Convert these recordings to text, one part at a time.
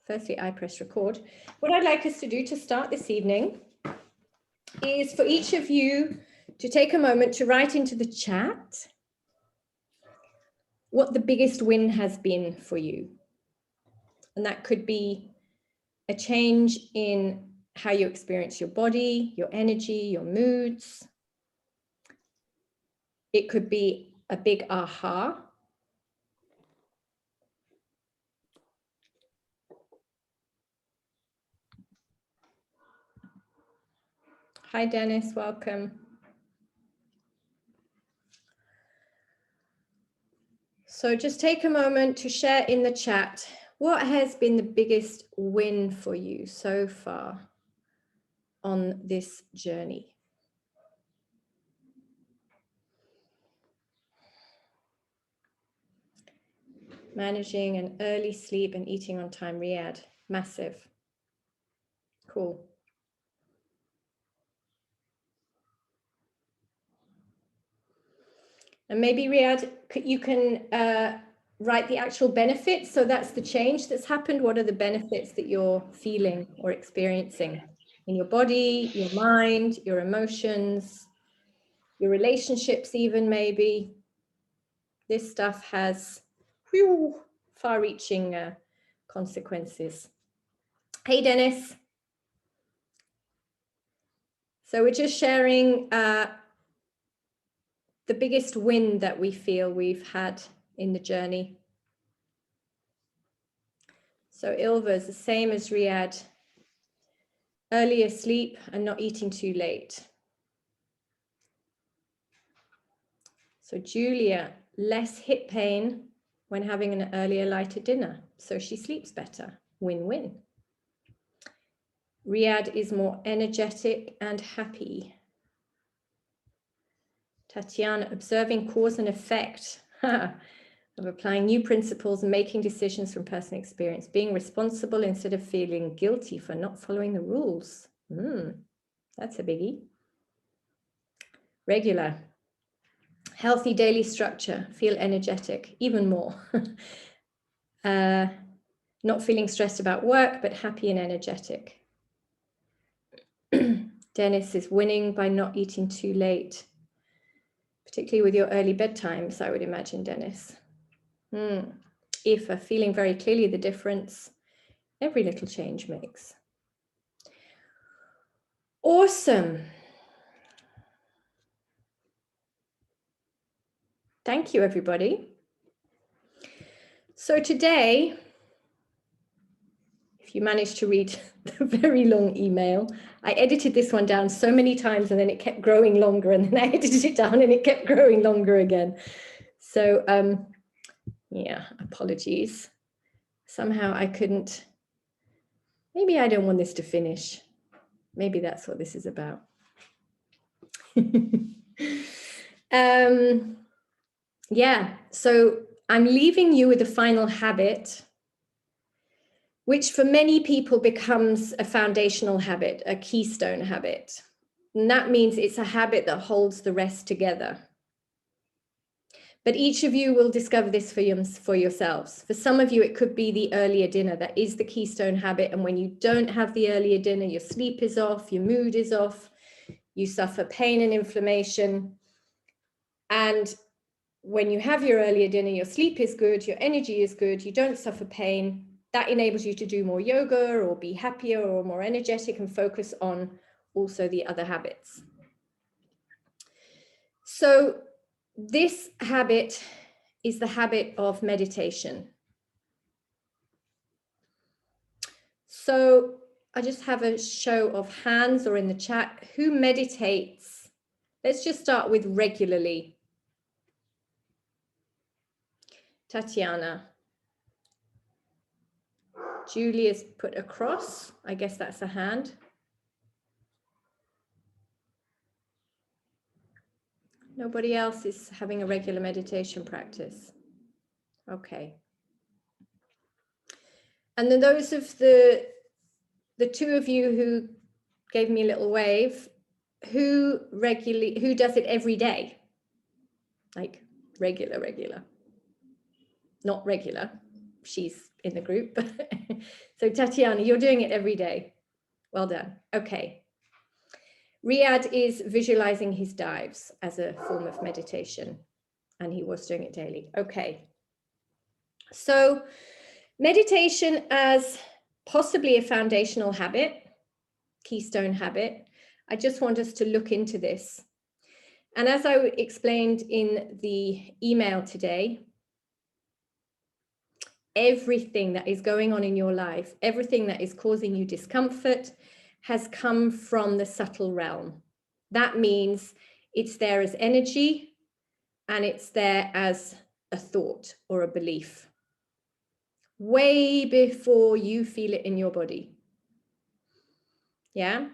Firstly, I press record. What I'd like us to do to start this evening is for each of you to take a moment to write into the chat what the biggest win has been for you. And that could be a change in how you experience your body, your energy, your moods. It could be a big aha. Hi, Dennis, welcome. So just take a moment to share in the chat what has been the biggest win for you so far on this journey. Managing an early sleep and eating on time, Riyadh, massive. Cool. And maybe Riyadh, you can write the actual benefits. So that's the change that's happened. What are the benefits that you're feeling or experiencing in your body, your mind, your emotions, your relationships even maybe? This stuff has far-reaching consequences. Hey, Dennis. So we're just sharing the biggest win that we feel we've had in the journey. So Ilva is the same as Riyadh. Earlier sleep and not eating too late. So Julia, less hip pain when having an earlier, lighter dinner. So she sleeps better. Win-win. Riyadh is more energetic and happy. Tatiana, observing cause and effect of applying new principles and making decisions from personal experience, being responsible instead of feeling guilty for not following the rules. That's a biggie. Regular, healthy daily structure, feel energetic, even more. Not feeling stressed about work, but happy and energetic. Dennis is winning by not eating too late, particularly with your early bedtimes, I would imagine, Dennis. Aoife, feeling very clearly the difference every little change makes. Awesome. Thank you, everybody. So today, if you managed to read the very long email, I edited this one down so many times and then it kept growing longer, and then I edited it down and it kept growing longer again. So yeah, apologies. Somehow I couldn't, maybe I don't want this to finish. Maybe that's what this is about. Yeah, so I'm leaving you with a final habit, which for many people becomes a foundational habit, a keystone habit. And that means it's a habit that holds the rest together. But each of you will discover this for yourselves. For some of you, it could be the earlier dinner. That is the keystone habit. And when you don't have the earlier dinner, your sleep is off, your mood is off, you suffer pain and inflammation. And when you have your earlier dinner, your sleep is good, your energy is good, you don't suffer pain. That enables you to do more yoga or be happier or more energetic and focus on also the other habits. So this habit is the habit of meditation. So I just have a show of hands or in the chat, who meditates? Let's just start with regularly. Tatiana. Julia's put a cross. I guess that's a hand. Nobody else is having a regular meditation practice. Okay. And then those of the two of you who gave me a little wave, who does it every day? Like regular, not regular. she's in the group. So Tatiana, you're doing it every day. Well done. Okay. Riyadh is visualizing his dives as a form of meditation, and he was doing it daily. Okay. So meditation as possibly a foundational habit, keystone habit. I just want us to look into this. And as I explained in the email today, everything that is going on in your life, everything that is causing you discomfort has come from the subtle realm. That means it's there as energy and it's there as a thought or a belief, way before you feel it in your body. Yeah.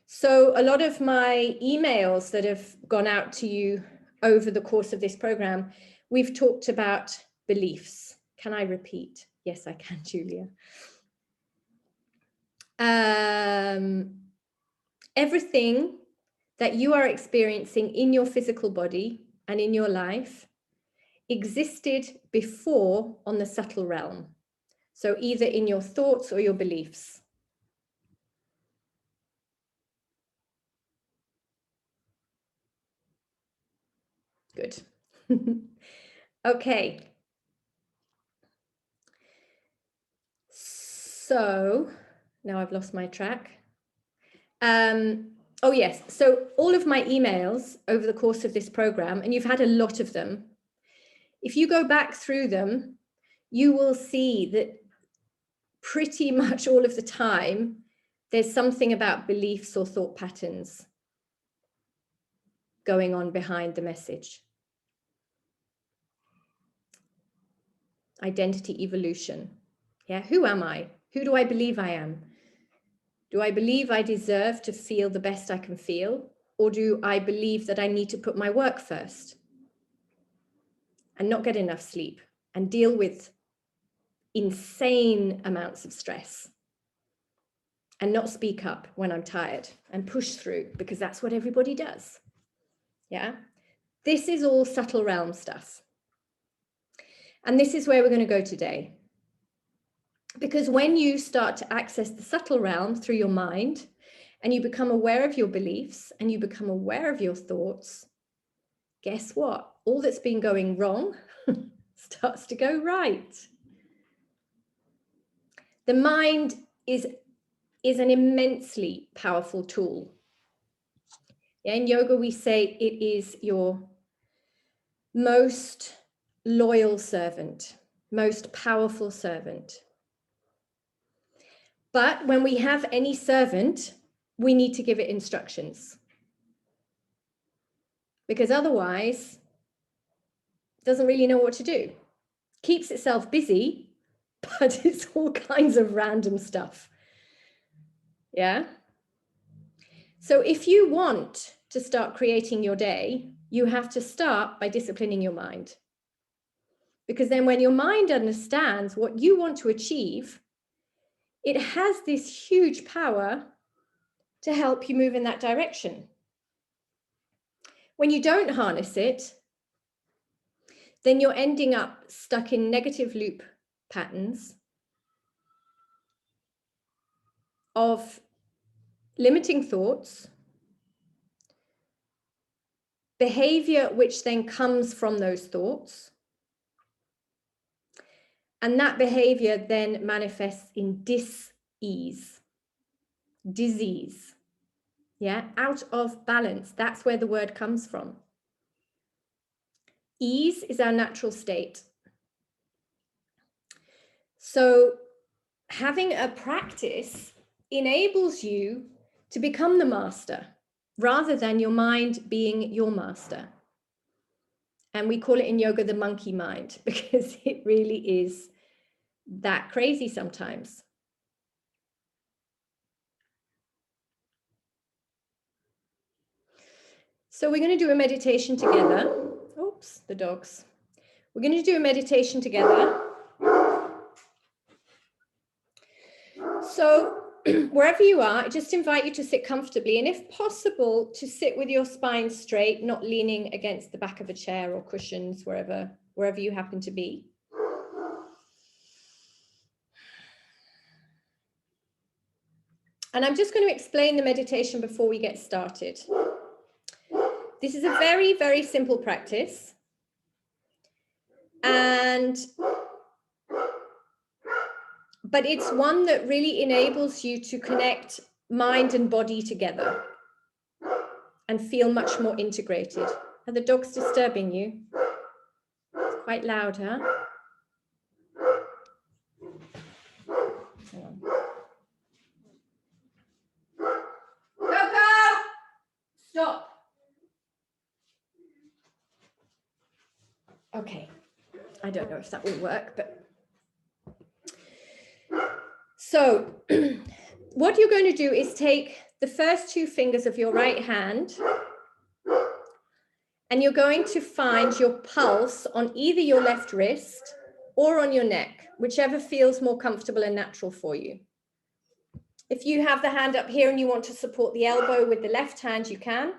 So a lot of my emails that have gone out to you over the course of this program, we've talked about beliefs. Can I repeat? Yes, I can, Julia. Everything that you are experiencing in your physical body and in your life existed before on the subtle realm. So either in your thoughts or your beliefs. Good. Okay. So now I've lost my track. Oh yes, so all of my emails over the course of this program, and you've had a lot of them, if you go back through them, you will see that pretty much all of the time, there's something about beliefs or thought patterns going on behind the message. Identity evolution. Yeah, who am I? Who do I believe I am? Do I believe I deserve to feel the best I can feel? Or do I believe that I need to put my work first and not get enough sleep and deal with insane amounts of stress and not speak up when I'm tired and push through because that's what everybody does? Yeah, this is all subtle realm stuff. And this is where we're going to go today. Because when you start to access the subtle realm through your mind and you become aware of your beliefs and you become aware of your thoughts, guess what? All that's been going wrong starts to go right. The mind is an immensely powerful tool. In yoga, we say it is your most loyal servant, most powerful servant. But when we have any servant, we need to give it instructions. Because otherwise, it doesn't really know what to do. Keeps itself busy, but it's all kinds of random stuff. Yeah? So if you want to start creating your day, you have to start by disciplining your mind. Because then when your mind understands what you want to achieve, it has this huge power to help you move in that direction. When you don't harness it, then you're ending up stuck in negative loop patterns of limiting thoughts, behavior which then comes from those thoughts, and that behavior then manifests in dis-ease, disease, yeah, out of balance. That's where the word comes from. Ease is our natural state. So having a practice enables you to become the master rather than your mind being your master. And we call it in yoga the monkey mind because it really is that crazy sometimes. So we're going to do a meditation together. Oops, the dogs. We're going to do a meditation together. So wherever you are, I just invite you to sit comfortably, and if possible, to sit with your spine straight, not leaning against the back of a chair or cushions, wherever you happen to be. And I'm just going to explain the meditation before we get started. This is a very, very simple practice. But it's one that really enables you to connect mind and body together and feel much more integrated. Are the dogs disturbing you? It's quite loud, huh? Hang on. Coco! Stop. Okay. I don't know if that will work, but... So, what you're going to do is take the first two fingers of your right hand and you're going to find your pulse on either your left wrist or on your neck, whichever feels more comfortable and natural for you. If you have the hand up here and you want to support the elbow with the left hand, you can.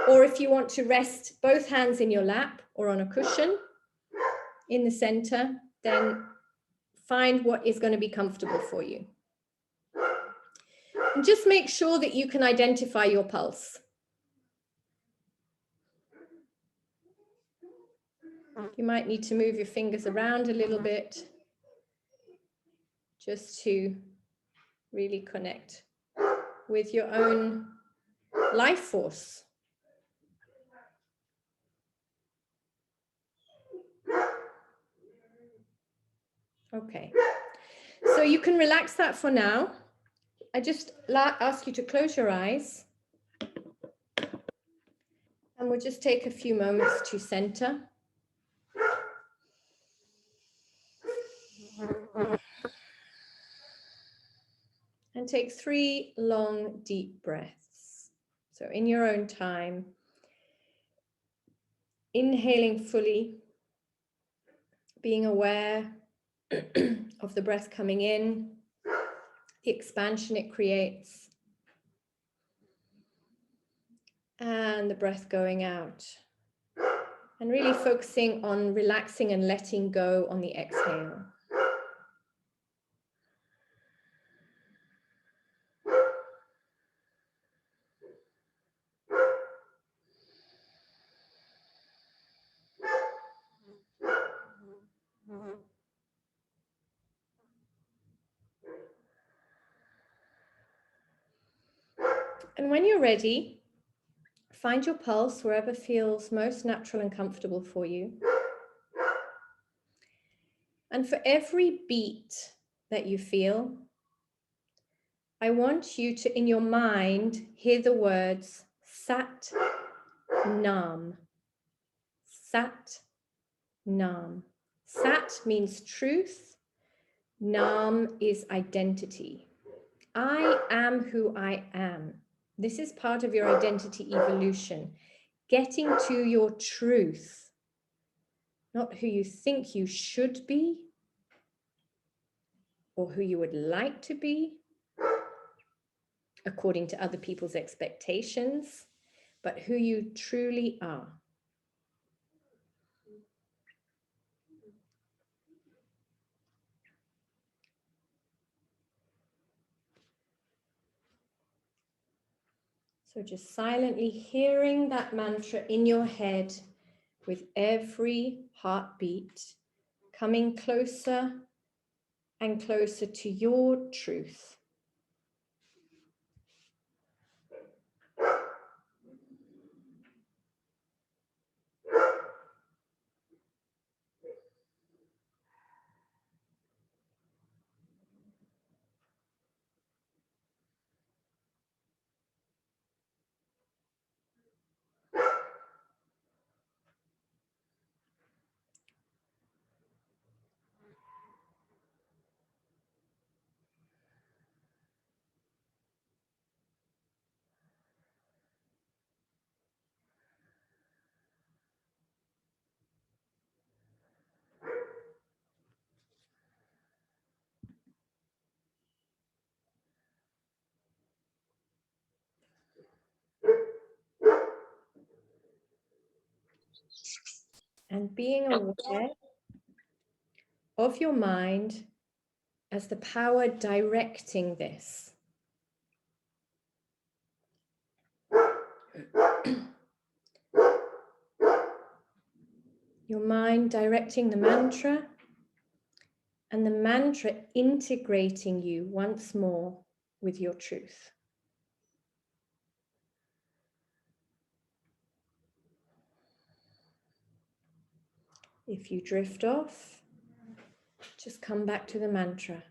Or if you want to rest both hands in your lap or on a cushion in the center, then find what is going to be comfortable for you. And just make sure that you can identify your pulse. You might need to move your fingers around a little bit just to really connect with your own life force. Okay, so you can relax that for now. I just ask you to close your eyes. And we'll just take a few moments to center. And take 3 long, deep breaths. So in your own time, inhaling fully, being aware of the breath coming in, the expansion it creates, and the breath going out. And really focusing on relaxing and letting go on the exhale. And when you're ready, find your pulse wherever feels most natural and comfortable for you. And for every beat that you feel, I want you to, in your mind, hear the words Sat Nam. Sat Nam. Sat means truth. Nam is identity. I am who I am. This is part of your identity evolution. Getting to your truth, not who you think you should be or who you would like to be, according to other people's expectations, but who you truly are. So just silently hearing that mantra in your head with every heartbeat, coming closer and closer to your truth. And being aware of your mind as the power directing this. Your mind directing the mantra, and the mantra integrating you once more with your truth. If you drift off, just come back to the mantra.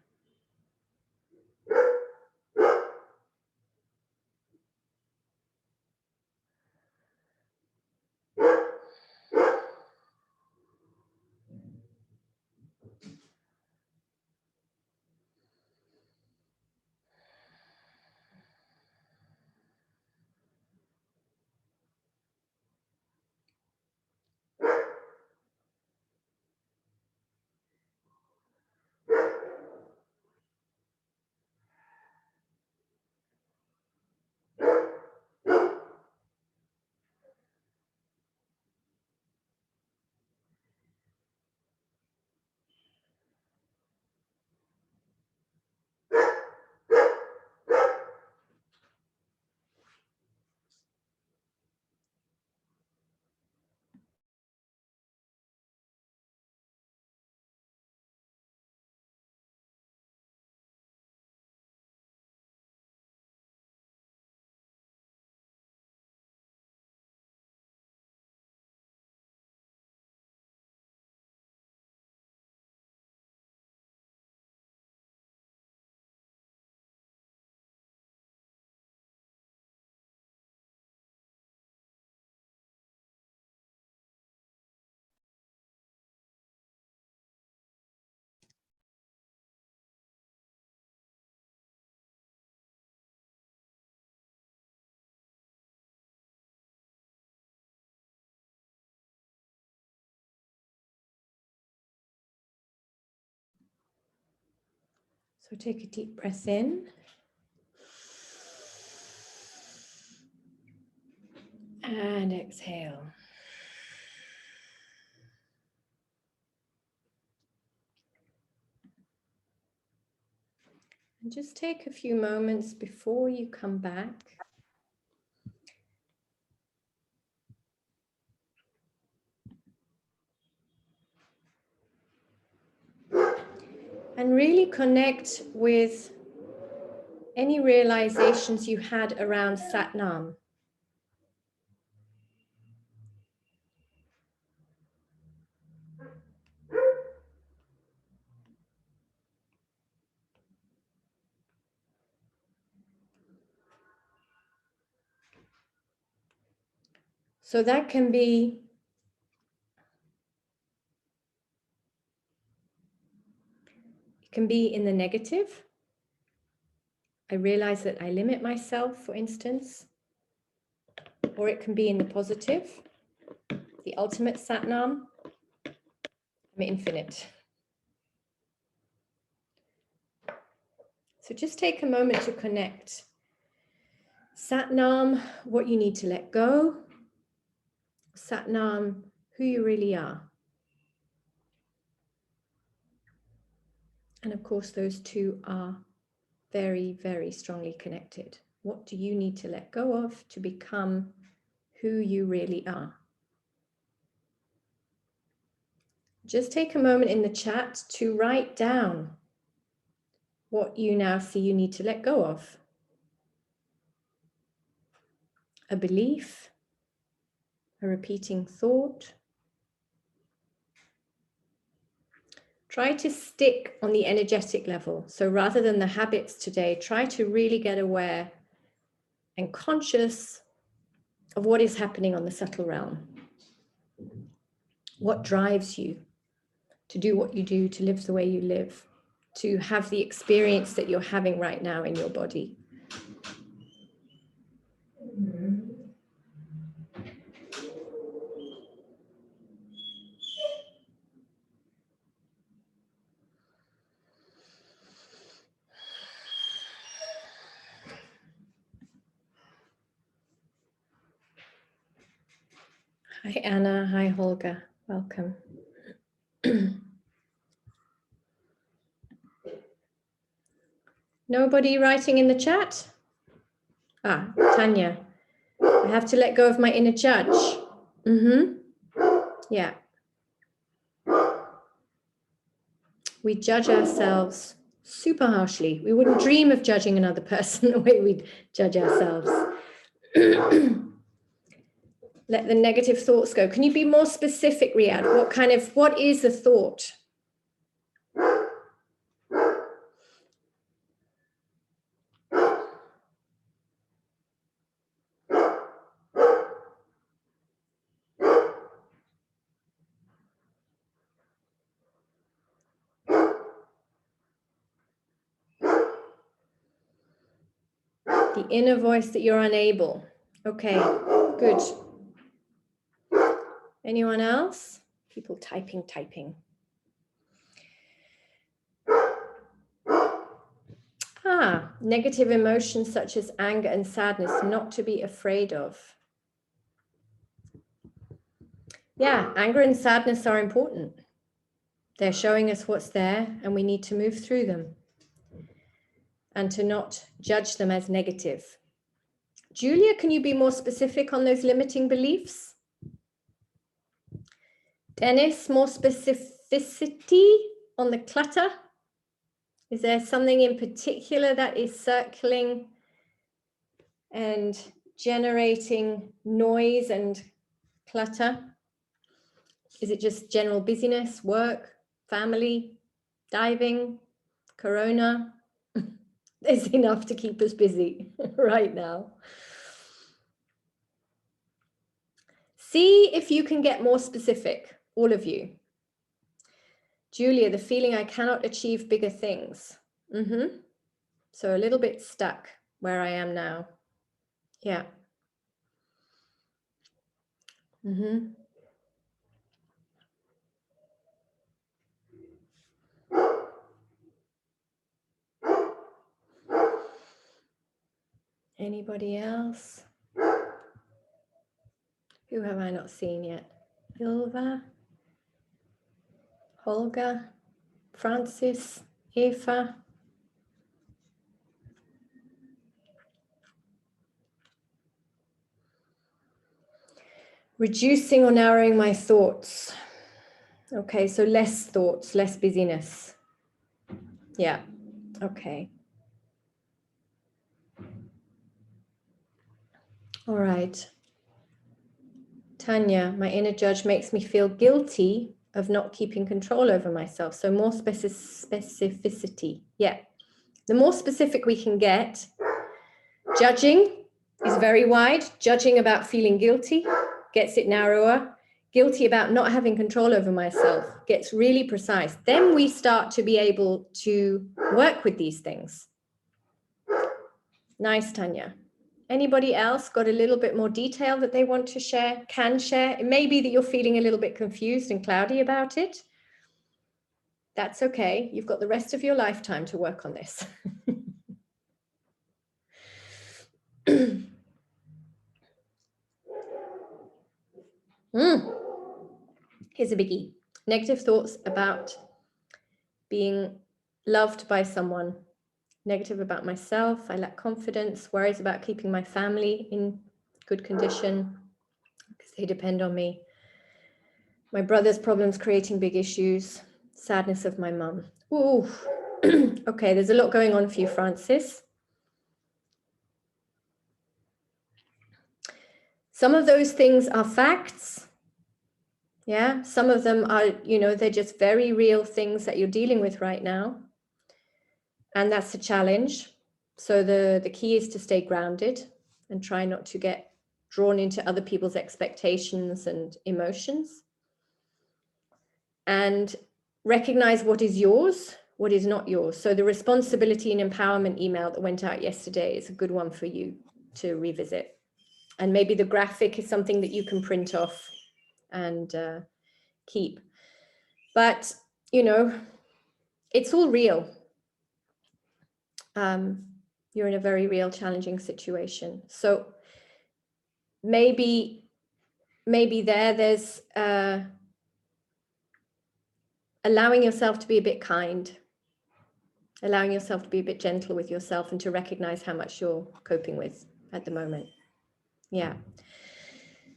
So take a deep breath in. And exhale. And just take a few moments before you come back. And really connect with any realizations you had around Sat Nam. So that can be in the negative. I realize that I limit myself, for instance. Or it can be in the positive, the ultimate Satnam, I'm infinite. So just take a moment to connect. Satnam, what you need to let go. Satnam, who you really are. And of course, those two are very, very strongly connected. What do you need to let go of to become who you really are? Just take a moment in the chat to write down what you now see you need to let go of. A belief, a repeating thought. Try to stick on the energetic level. So rather than the habits today, try to really get aware and conscious of what is happening on the subtle realm. What drives you to do what you do, to live the way you live, to have the experience that you're having right now in your body. Hi, Anna. Hi, Holger. Welcome. Nobody writing in the chat? Ah, Tanya. I have to let go of my inner judge. Yeah. We judge ourselves super harshly. We wouldn't dream of judging another person the way we judge ourselves. Let the negative thoughts go. Can you be more specific, Riyadh? What is the thought? The inner voice that you're unable. Okay, good. Anyone else? People typing. Negative emotions such as anger and sadness, not to be afraid of. Yeah, anger and sadness are important. They're showing us what's there and we need to move through them and to not judge them as negative. Julia, can you be more specific on those limiting beliefs? Dennis, more specificity on the clutter? Is there something in particular that is circling and generating noise and clutter? Is it just general busyness, work, family, diving, corona? There's enough to keep us busy right now. See if you can get more specific, all of you. Julia, the feeling I cannot achieve bigger things. So a little bit stuck where I am now. Yeah. Anybody else? Who have I not seen yet? Ilva, Holga, Francis, Eva. Reducing or narrowing my thoughts. Okay, so less thoughts, less busyness. Yeah, okay. All right. Tanya, my inner judge makes me feel guilty of not keeping control over myself. So more specificity. Yeah. The more specific we can get, judging is very wide. Judging about feeling guilty gets it narrower. Guilty about not having control over myself gets really precise. Then we start to be able to work with these things. Nice, Tanya. Anybody else got a little bit more detail that they want to share, can share? It may be that you're feeling a little bit confused and cloudy about it. That's okay. You've got the rest of your lifetime to work on this. Here's a biggie. Negative thoughts about being loved by someone. Negative about myself. I lack confidence. Worries about keeping my family in good condition because they depend on me. My brother's problems creating big issues. Sadness of my mum. Ooh. Okay, there's a lot going on for you, Francis. Some of those things are facts. Yeah, some of them are, they're just very real things that you're dealing with right now. And that's the challenge. So the key is to stay grounded and try not to get drawn into other people's expectations and emotions. And recognize what is yours, what is not yours. So the responsibility and empowerment email that went out yesterday is a good one for you to revisit. And maybe the graphic is something that you can print off and keep. But, it's all real. You're in a very real, challenging situation. So maybe there's allowing yourself to be a bit kind allowing yourself to be a bit gentle with yourself and to recognize how much you're coping with at the moment. Yeah.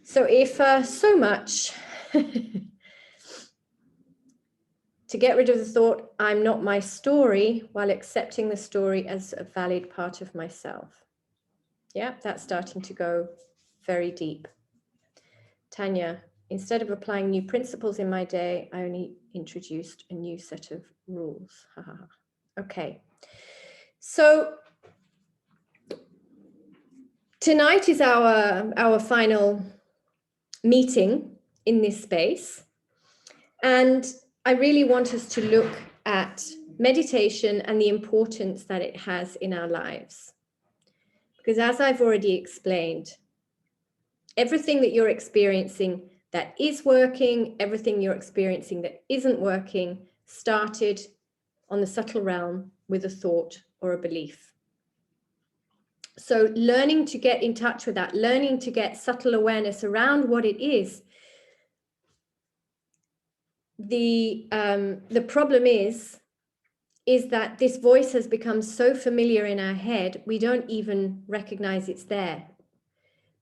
So if so much to get rid of the thought, I'm not my story, while accepting the story as a valid part of myself. Yeah, that's starting to go very deep. Tanya, instead of applying new principles in my day, I only introduced a new set of rules. Okay. So tonight is our final meeting in this space. And I really want us to look at meditation and the importance that it has in our lives. Because as I've already explained, everything that you're experiencing that is working, everything you're experiencing that isn't working, started on the subtle realm with a thought or a belief. So learning to get in touch with that, learning to get subtle awareness around what it is. The problem is that this voice has become so familiar in our head, we don't even recognize it's there.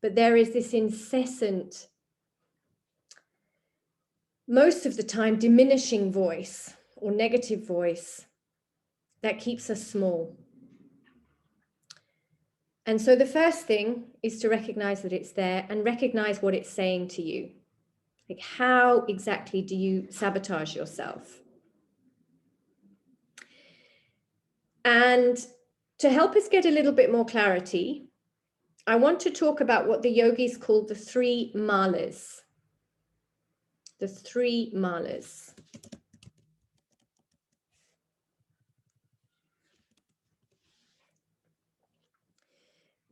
But there is this incessant, most of the time, diminishing voice or negative voice that keeps us small. And so the first thing is to recognize that it's there and recognize what it's saying to you. Like, how exactly do you sabotage yourself? And to help us get a little bit more clarity, I want to talk about what the yogis call the 3 malas. The 3 malas.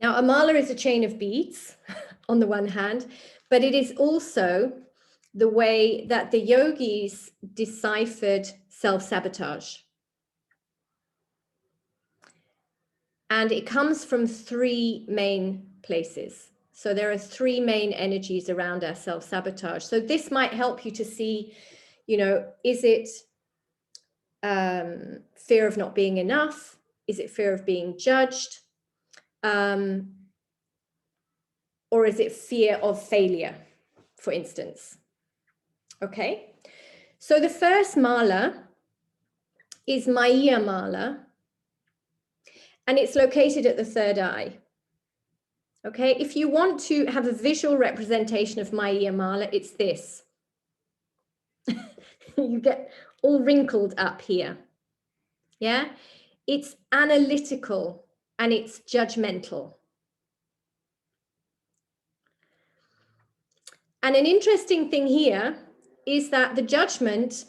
Now, a mala is a chain of beads on the one hand, but it is also the way that the yogis deciphered self-sabotage. And it comes from 3 main places. So there are 3 main energies around our self-sabotage. So this might help you to see, is it fear of not being enough? Is it fear of being judged? Or is it fear of failure, for instance? Okay, so the first mala is Maya mala, and it's located at the 3rd eye. Okay, if you want to have a visual representation of Maya mala, it's this. You get all wrinkled up here. Yeah, it's analytical and it's judgmental. And an interesting thing here is that the judgment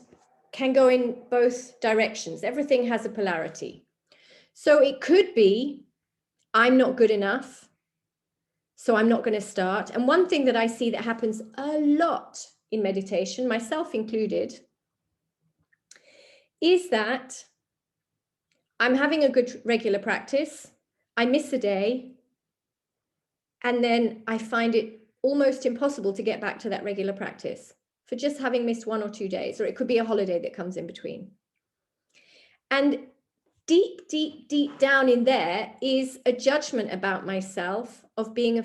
can go in both directions. Everything has a polarity. So it could be, I'm not good enough, so I'm not going to start. And one thing that I see that happens a lot in meditation, myself included, is that I'm having a good regular practice, I miss a day, and then I find it almost impossible to get back to that regular practice for just having missed 1 or 2 days, or it could be a holiday that comes in between. And deep, deep, deep down in there is a judgment about myself of being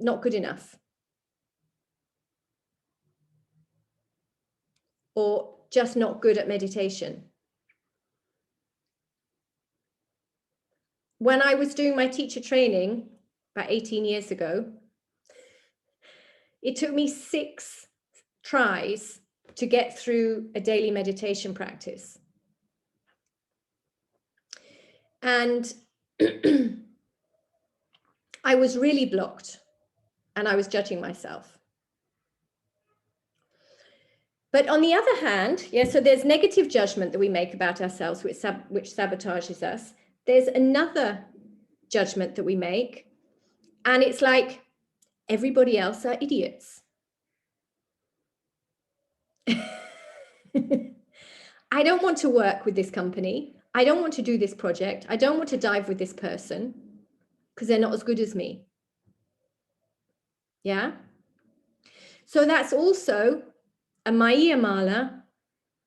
not good enough, or just not good at meditation. When I was doing my teacher training about 18 years ago, it took me 6 tries to get through a daily meditation practice. And I was really blocked and I was judging myself. But on the other hand, so there's negative judgment that we make about ourselves, which sabotages us. There's another judgment that we make, and it's like, everybody else are idiots. I don't want to work with this company. I don't want to do this project. I don't want to dive with this person because they're not as good as me. Yeah. So that's also a Maya mala,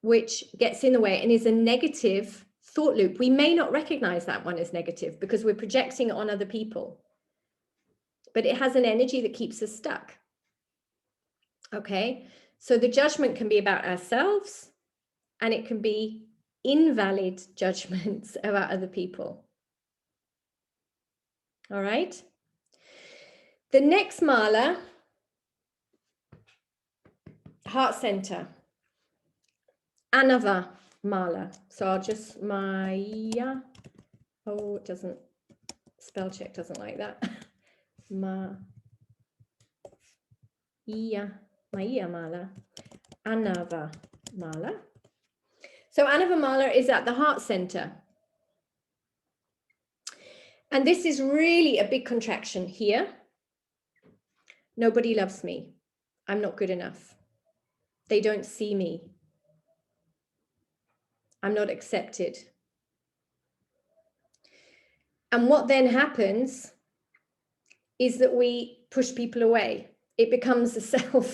which gets in the way and is a negative thought loop. We may not recognize that one as negative because we're projecting it on other people, but it has an energy that keeps us stuck. Okay, so the judgment can be about ourselves, and it can be invalid judgments about other people. All right. The next mala, heart center, Anava mala. So I'll just Maya. Oh, it doesn't, spell check doesn't like that. Maya mala, Anava mala. So Anava mala is at the heart center. And this is really a big contraction here. Nobody loves me. I'm not good enough. They don't see me. I'm not accepted. And what then happens is that we push people away. It becomes a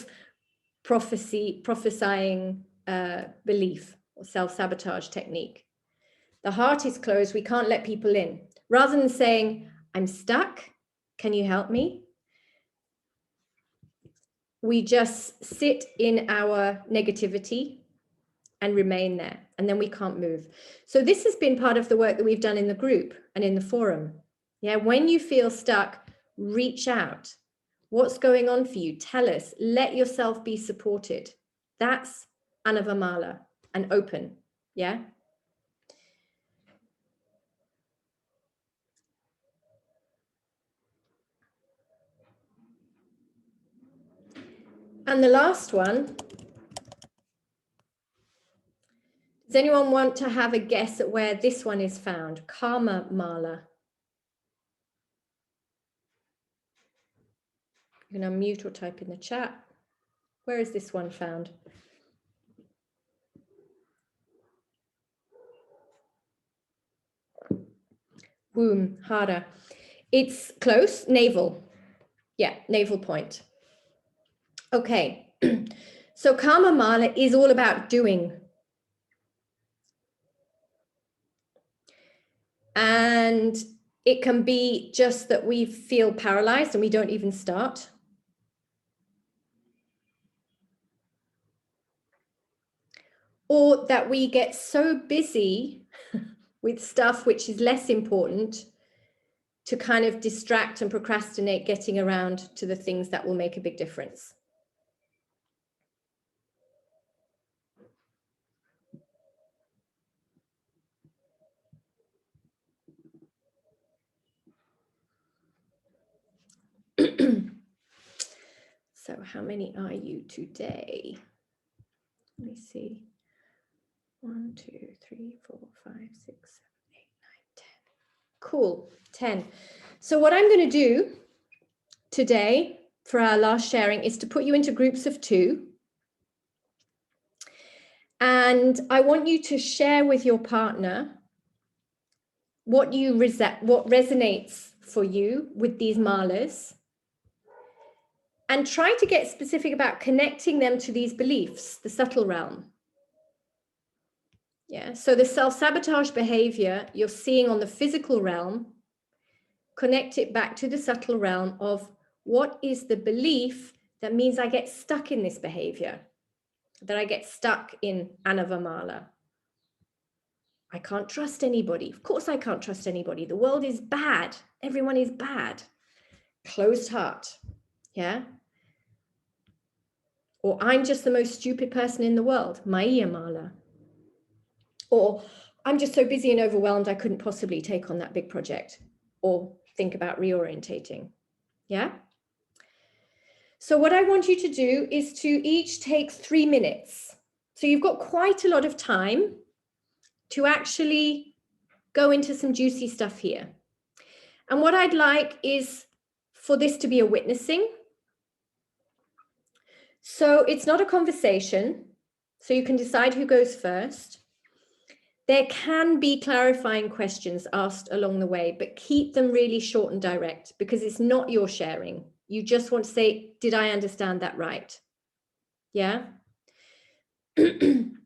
prophesying belief or self-sabotage technique. The heart is closed. We can't let people in. Rather than saying, I'm stuck, can you help me? We just sit in our negativity and remain there, and then we can't move. So this has been part of the work that we've done in the group and in the forum. Yeah, when you feel stuck, reach out. What's going on for you? Tell us. Let yourself be supported. That's Anavamala, and open. Yeah. And the last one, does anyone want to have a guess at where this one is found? Karma Mala. You can unmute or type in the chat. Where is this one found? Womb, harder. It's close, navel. Yeah, navel point. Okay, so Karma Mala is all about doing. And it can be just that we feel paralyzed and we don't even start. Or that we get so busy with stuff which is less important to kind of distract and procrastinate getting around to the things that will make a big difference. So how many are you today? Let me see. 1, 2, 3, 4, 5, 6, 7, 8, 9, 10. Cool, 10. So what I'm going to do today for our last sharing is to put you into groups of 2. And I want you to share with your partner what resonates for you with these malas, and try to get specific about connecting them to these beliefs, the subtle realm. Yeah, so the self-sabotage behavior you're seeing on the physical realm, connect it back to the subtle realm of what is the belief that means I get stuck in this behavior, that I get stuck in Anavamala. I can't trust anybody. Of course I can't trust anybody. The world is bad. Everyone is bad. Closed heart. Yeah. Or I'm just the most stupid person in the world. Maya Mala. Or I'm just so busy and overwhelmed I couldn't possibly take on that big project or think about reorientating. Yeah. So what I want you to do is to each take 3 minutes. So you've got quite a lot of time to actually go into some juicy stuff here. And what I'd like is for this to be a witnessing. So it's not a conversation. So you can decide who goes first. There can be clarifying questions asked along the way, but keep them really short and direct because it's not your sharing. You just want to say, did I understand that right? Yeah. And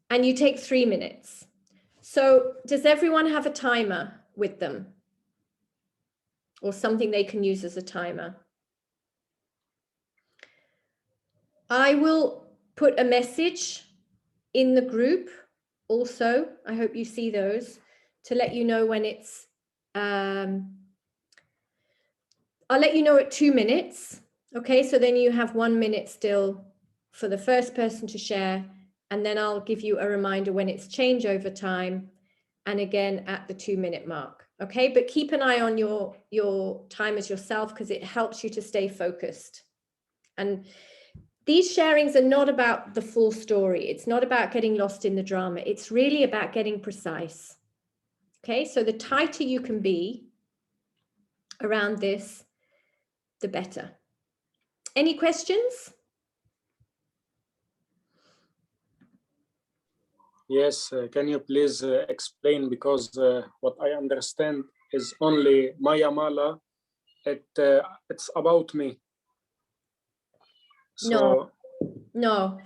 you take 3 minutes. So does everyone have a timer with them? Or something they can use as a timer? I will put a message in the group also. I hope you see those to let you know when it's, I'll let you know at 2 minutes. Okay, so then you have 1 minute still for the first person to share. And then I'll give you a reminder when it's changeover time. And again, at the 2 minute mark. Okay, but keep an eye on your timers yourself, because it helps you to stay focused. And these sharings are not about the full story. It's not about getting lost in the drama. It's really about getting precise. Okay, so the tighter you can be around this, the better. Any questions? Yes, can you please explain, because what I understand is only Maya Mala, it's about me. So, No.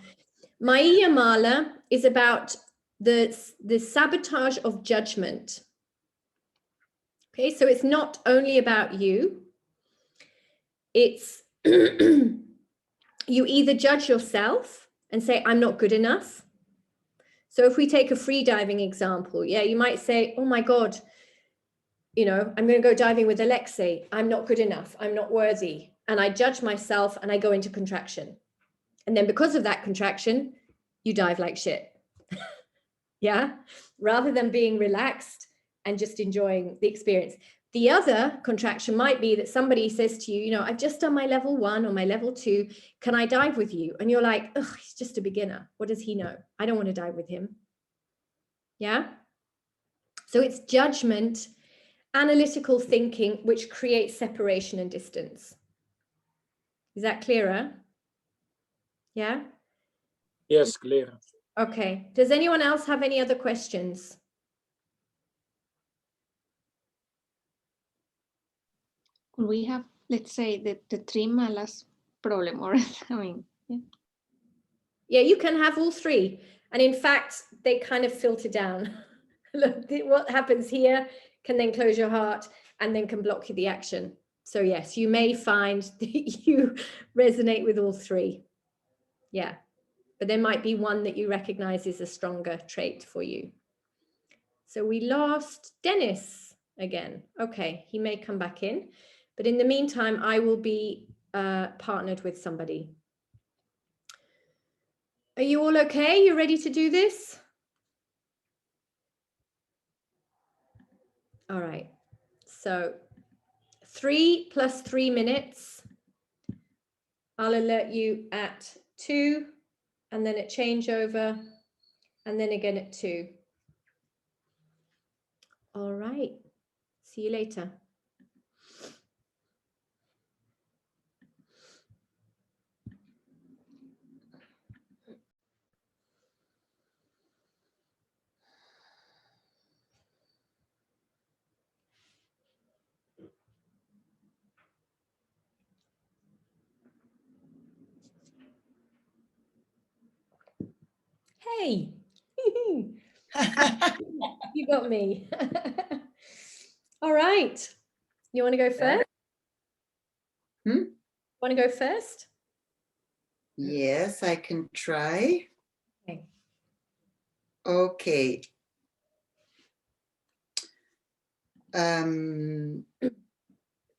Maya Mala is about the sabotage of judgment. Okay, so it's not only about you. It's you either judge yourself and say, I'm not good enough. So if we take a free diving example, yeah, you might say, oh my God, you know, I'm going to go diving with Alexei. I'm not good enough. I'm not worthy. And I judge myself and I go into contraction. And then because of that contraction, you dive like shit. Yeah, rather than being relaxed and just enjoying the experience. The other contraction might be that somebody says to you, you know, I've just done my level 1 or my level 2. Can I dive with you? And you're like, oh, he's just a beginner. What does he know? I don't want to dive with him. Yeah. So it's judgment, analytical thinking, which creates separation and distance. Is that clearer? Yeah. yes, clear. Okay. Does anyone else have any other questions? Could we have, let's say, the 3 malas problem, or I mean, yeah. Yeah, you can have all 3. And in fact, they kind of filter down. Look, what happens here can then close your heart and then can block you the action. So yes, you may find that you resonate with all 3. Yeah, but there might be one that you recognize is a stronger trait for you. So we lost Dennis again. Okay, he may come back in. But in the meantime, I will be partnered with somebody. Are you all okay? You ready to do this? All right. So 3 + 3 minutes. I'll alert you at 2, and then at changeover, and then again at 2. All right. See you later. Hey, you got me. All right. You want to go first? Want to go first? Yes, I can try. Okay. Okay.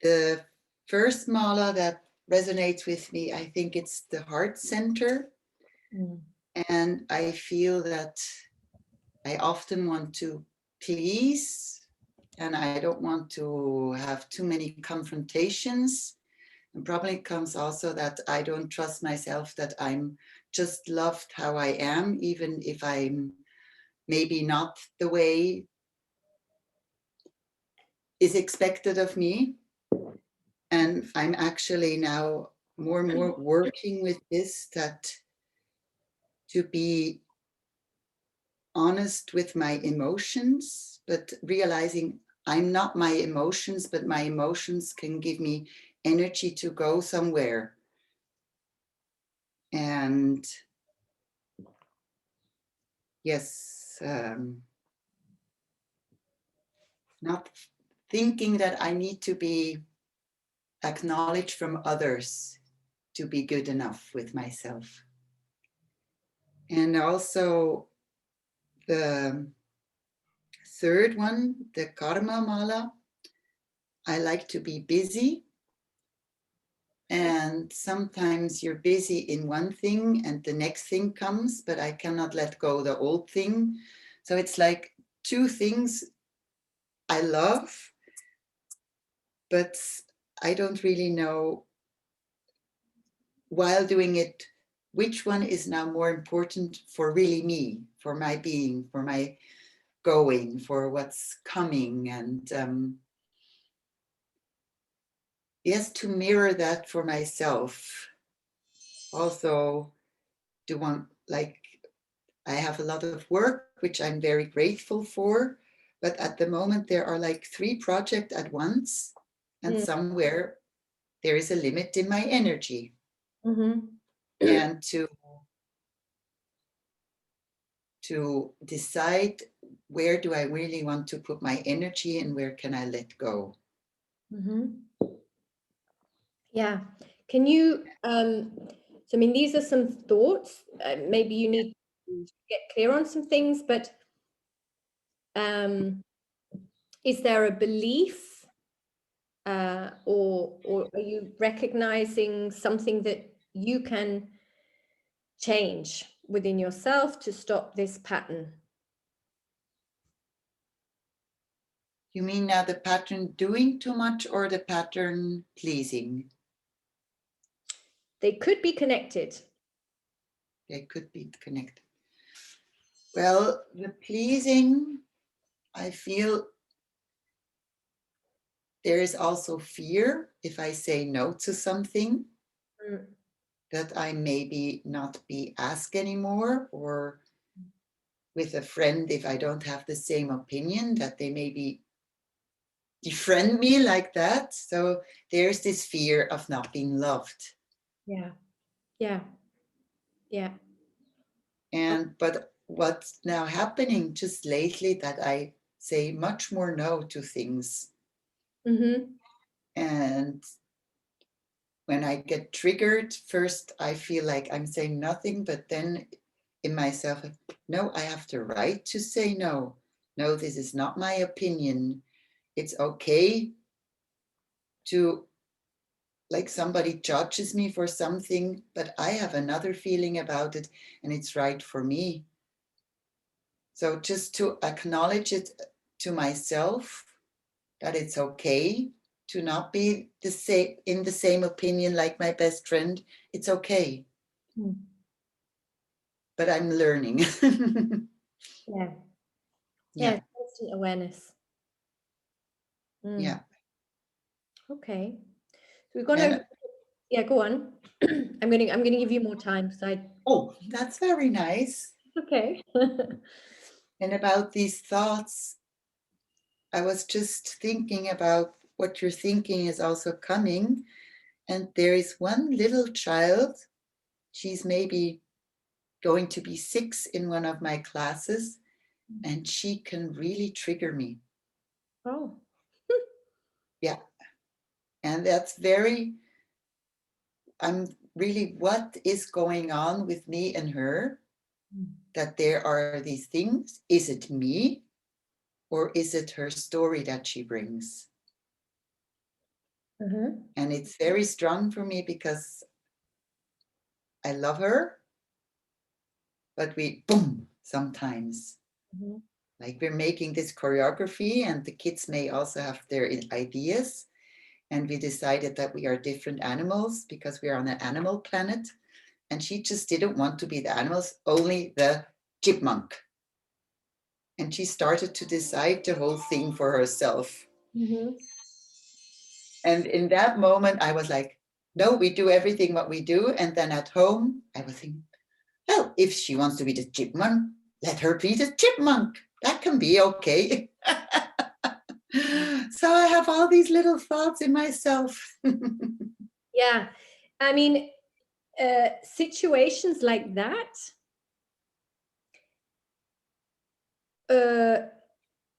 The first mala that resonates with me, I think it's the heart center. And I feel that I often want to please, and I don't want to have too many confrontations. And probably comes also that I don't trust myself, that I'm just loved how I am, even if I'm maybe not the way is expected of me. And I'm actually now more and more working with this, that to be honest with my emotions, but realizing I'm not my emotions, but my emotions can give me energy to go somewhere. And yes, not thinking that I need to be acknowledged from others to be good enough with myself. And also the third one, the karma mala, I like to be busy. And sometimes you're busy in one thing and the next thing comes, but I cannot let go the old thing. So it's like two things I love, but I don't really know while doing it, which one is now more important for really me, for my being, for my going, for what's coming. And yes, to mirror that for myself. Also, do want, like, I have a lot of work, which I'm very grateful for. But at the moment, there are like 3 projects at once. And somewhere there is a limit in my energy. And to decide where do I really want to put my energy and where can I let go. Yeah. Can you, so I mean, these are some thoughts. Maybe you need to get clear on some things, but is there a belief or are you recognizing something that you can change within yourself to stop this pattern? You mean now the pattern doing too much or the pattern pleasing? They could be connected. They could be connected. Well, the pleasing, I feel there is also fear if I say no to something, that I maybe not be asked anymore, or with a friend, if I don't have the same opinion, that they maybe defriend me like that. So there's this fear of not being loved. Yeah. Yeah. Yeah. But what's now happening just lately, that I say much more no to things. And when I get triggered, first I feel like I'm saying nothing, but then in myself, no, I have the right to say no. No, this is not my opinion. It's okay to, like, somebody judges me for something, but I have another feeling about it and it's right for me. So just to acknowledge it to myself, that it's okay to not be the same, in the same opinion like my best friend. It's okay. But I'm learning. Yeah. Yeah. Constant awareness. Yeah. Okay. So we're gonna, yeah, go on. I'm gonna give you more time. So Oh, that's very nice. okay. And about these thoughts, I was just thinking about what you're thinking is also coming. And there is one little child, she's maybe going to be 6 in one of my classes, and she can really trigger me. Oh. Yeah. And that's very, I'm really, what is going on with me and her? That there are these things. Is it me? Or is it her story that she brings? And it's very strong for me because I love her, but we, boom, sometimes. Like, we're making this choreography and the kids may also have their ideas. And we decided that we are different animals because we are on an animal planet. And she just didn't want to be the animals, only the chipmunk. And she started to decide the whole thing for herself. And in that moment, I was like, no, we do everything what we do. And then at home, I was thinking, well, if she wants to be the chipmunk, let her be the chipmunk. That can be okay. So I have all these little thoughts in myself. Yeah. I mean, situations like that,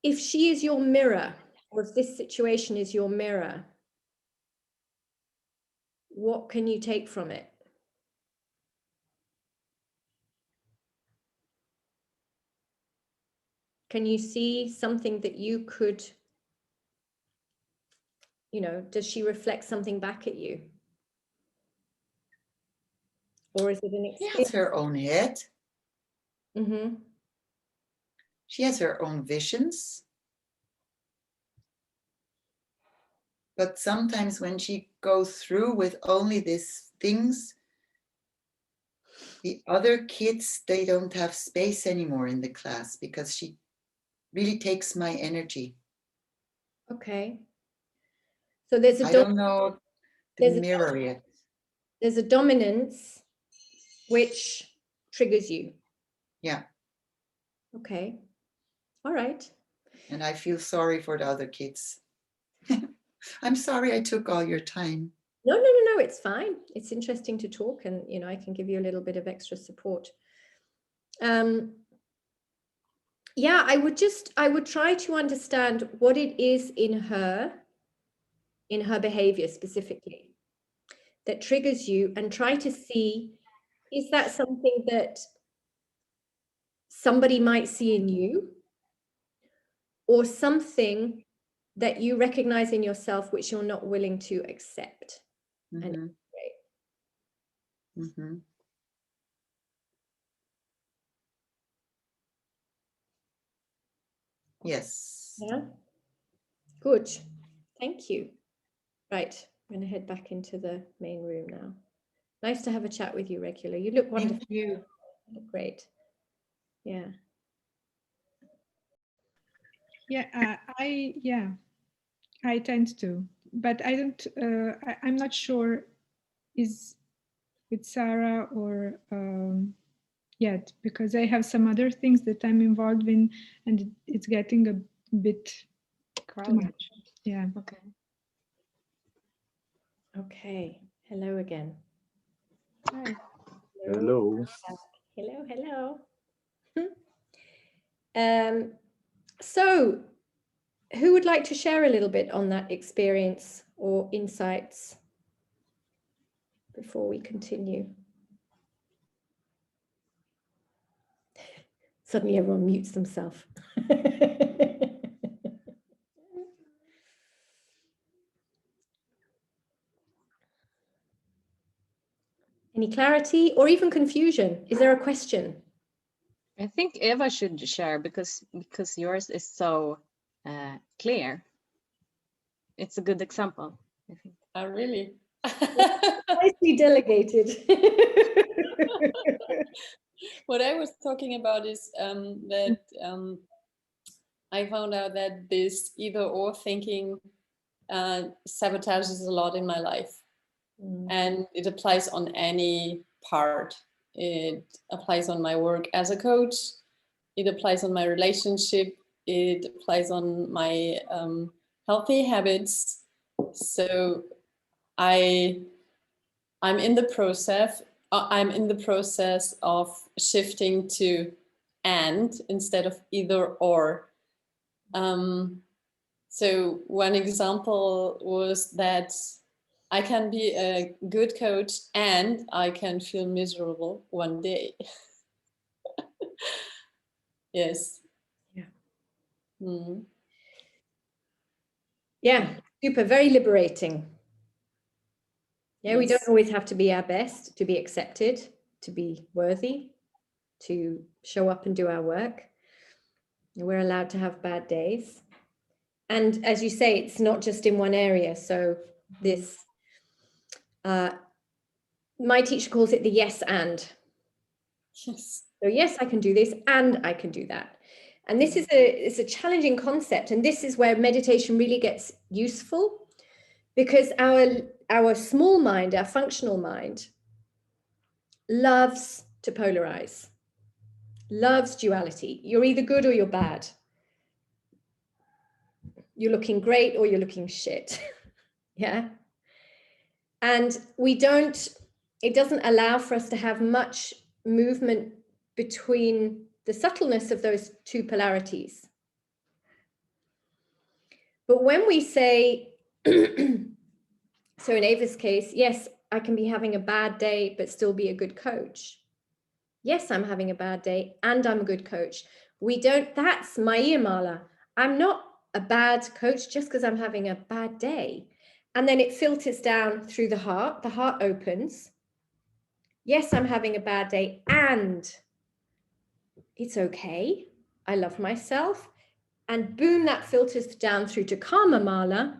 if she is your mirror, or if this situation is your mirror, what can you take from it? Can you see something that you could, you know, does she reflect something back at you? Or is it an She experience? has her own head. Mm-hmm. She has her own visions. But sometimes when she goes through with only these things, the other kids, they don't have space anymore in the class because she really takes my energy. Okay. So there's I don't know the there's mirror yet. there's a dominance which triggers you. Yeah. Okay. All right. And I feel sorry for the other kids. I'm sorry I took all your time. No, no, no, no, it's fine. It's interesting to talk, and you know, I can give you a little bit of extra support. Yeah, I would try to understand what it is in her behavior specifically that triggers you, and try to see, is that something that somebody might see in you, or something that you recognize in yourself which you're not willing to accept and integrate? Mm-hmm. Yes. Yeah. Good. Thank you. Right. I'm going to head back into the main room now. Nice to have a chat with you, Regular. You look wonderful. Thank you. You look great. Yeah. Yeah, I tend to, but I don't. I'm not sure is with Sarah or yet, because I have some other things that I'm involved in, and it's getting a bit too Crowded. much. Yeah. Okay. Okay. Hello again. Hi. Hello. Hello, hello. So who would like to share a little bit on that experience or insights before we continue? Suddenly everyone mutes themselves. Any clarity or even confusion? Is there a question? I think Eva should share because yours is so clear. It's a good example, I think. Oh, really? Nicely delegated. What I was talking about is that I found out that this either or thinking sabotages a lot in my life. And it applies on any part. It applies on my work as a coach. It applies on my relationship. It applies on my healthy habits. So I'm in the process. I'm in the process of shifting to and instead of either or. So one example was that I can be a good coach and I can feel miserable one day. Yes. Yeah. Mm. Yeah, super, very liberating. Yeah, we don't Yes. always have to be our best to be accepted, to be worthy, to show up and do our work. We're allowed to have bad days. And as you say, it's not just in one area. So this, my teacher calls it the yes and. Yes. So yes, I can do this and I can do that. And this is it's a challenging concept. And this is where meditation really gets useful, because our small mind, our functional mind, loves to polarize, loves duality. You're either good or you're bad. You're looking great or you're looking shit. Yeah. And it doesn't allow for us to have much movement between the subtleness of those two polarities. But when we say, so in Ava's case, yes, I can be having a bad day, but still be a good coach. Yes, I'm having a bad day and I'm a good coach. That's my mala. I'm not a bad coach just because I'm having a bad day. And then it filters down through the heart opens. Yes, I'm having a bad day and it's okay. I love myself. And boom, that filters down through to Karma Mala.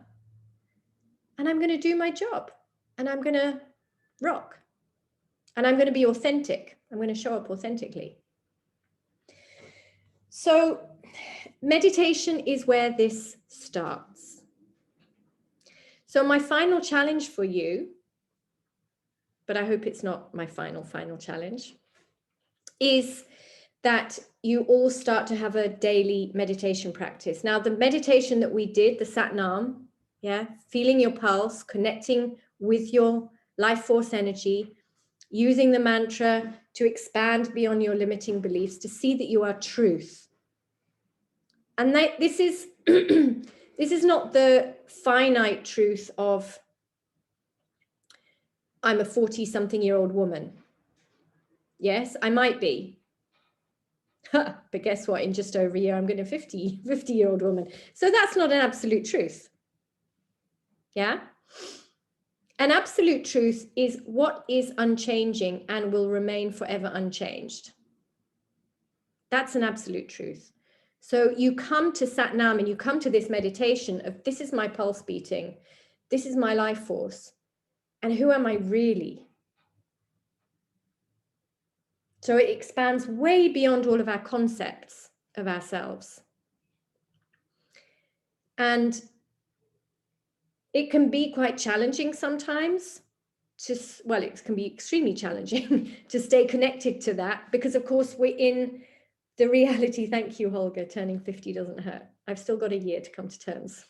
And I'm going to do my job and I'm going to rock and I'm going to be authentic. I'm going to show up authentically. So meditation is where this starts. So my final challenge for you, but I hope it's not my final challenge, is that you all start to have a daily meditation practice. Now, the meditation that we did, the Sat Nam, feeling your pulse, connecting with your life force energy, using the mantra to expand beyond your limiting beliefs, to see that you are truth. And this is this is not the finite truth of I'm a 40-something-year-old woman. Yes, I might be. But guess what? In just over a year, I'm going to 50-year-old woman. So that's not an absolute truth. Yeah. An absolute truth is what is unchanging and will remain forever unchanged. That's an absolute truth. So you come to Sat Nam and you come to this meditation of this is my pulse beating. This is my life force. And who am I really? So it expands way beyond all of our concepts of ourselves. And it can be quite challenging sometimes it can be extremely challenging to stay connected to that because of course we're in the reality. Thank you, Holger. Turning 50 doesn't hurt. I've still got a year to come to terms.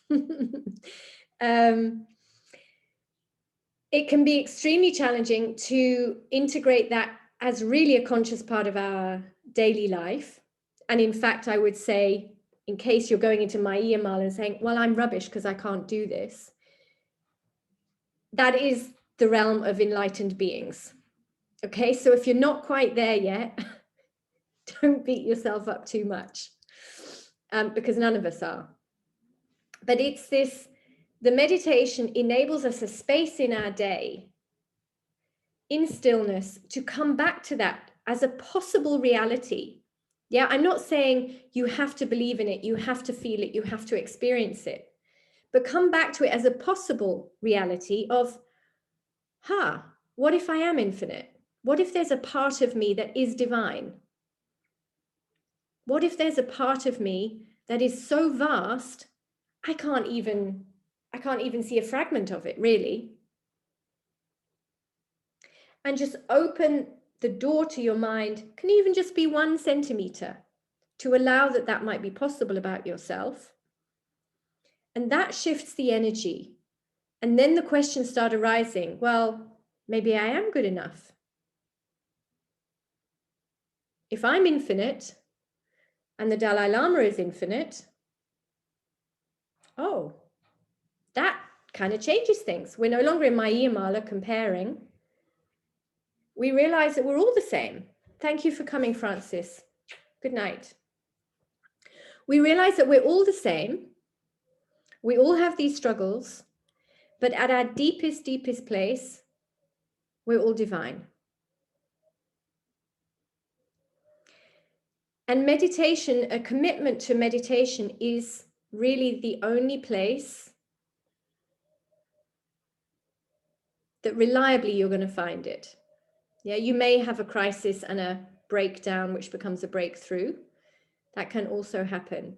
It can be extremely challenging to integrate that as really a conscious part of our daily life. And in fact, I would say, in case you're going into my EML and saying, well, I'm rubbish because I can't do this. That is the realm of enlightened beings. Okay, so if you're not quite there yet, don't beat yourself up too much because none of us are. But it's this, the meditation enables us a space in our day, in stillness, to come back to that as a possible reality. Yeah, I'm not saying you have to believe in it, you have to feel it, you have to experience it, but come back to it as a possible reality of, what if I am infinite? What if there's a part of me that is divine? What if there's a part of me that is so vast, I can't even see a fragment of it, really? And just open the door to your mind, can even just be 1 centimeter, to allow that might be possible about yourself. And that shifts the energy. And then the questions start arising. Well, maybe I am good enough. If I'm infinite and the Dalai Lama is infinite, oh, that kind of changes things. We're no longer in Maya Mala comparing. We realize that we're all the same. Thank you for coming, Francis. Good night. We realize that we're all the same. We all have these struggles, but at our deepest, deepest place, we're all divine. And meditation, a commitment to meditation, is really the only place that reliably you're going to find it. Yeah, you may have a crisis and a breakdown, which becomes a breakthrough. That can also happen.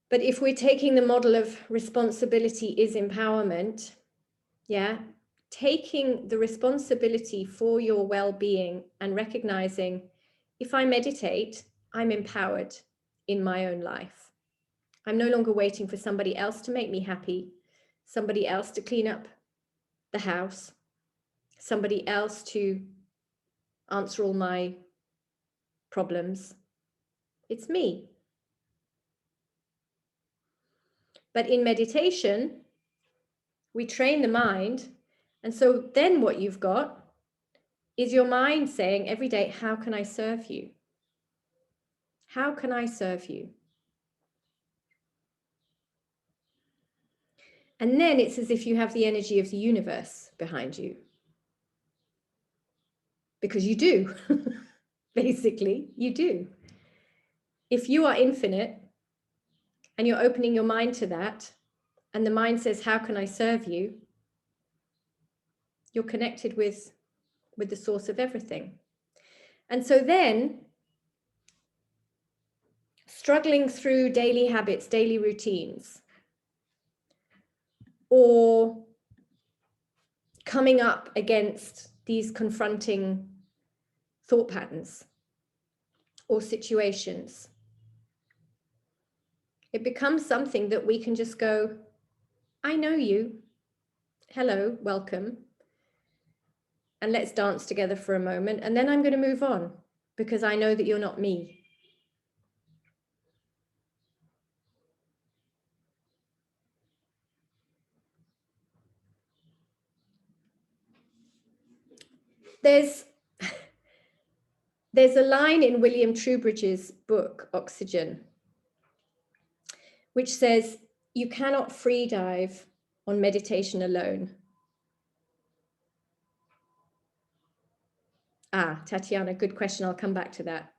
But if we're taking the model of responsibility is empowerment, taking the responsibility for your well-being and recognizing, if I meditate, I'm empowered in my own life. I'm no longer waiting for somebody else to make me happy, somebody else to clean up the house, somebody else to answer all my problems. It's me. But in meditation, we train the mind. And so then what you've got is your mind saying every day, how can I serve you? How can I serve you? And then it's as if you have the energy of the universe behind you. Because you do. Basically, you do. If you are infinite and you're opening your mind to that, and the mind says, how can I serve you? You're connected with the source of everything. And so then, struggling through daily habits, daily routines, or coming up against these confronting thought patterns or situations, it becomes something that we can just go, I know you. Hello, welcome. And let's dance together for a moment. And then I'm going to move on because I know that you're not me. There's a line in William Trubridge's book, Oxygen, which says, you cannot free dive on meditation alone. Ah, Tatiana, good question. I'll come back to that.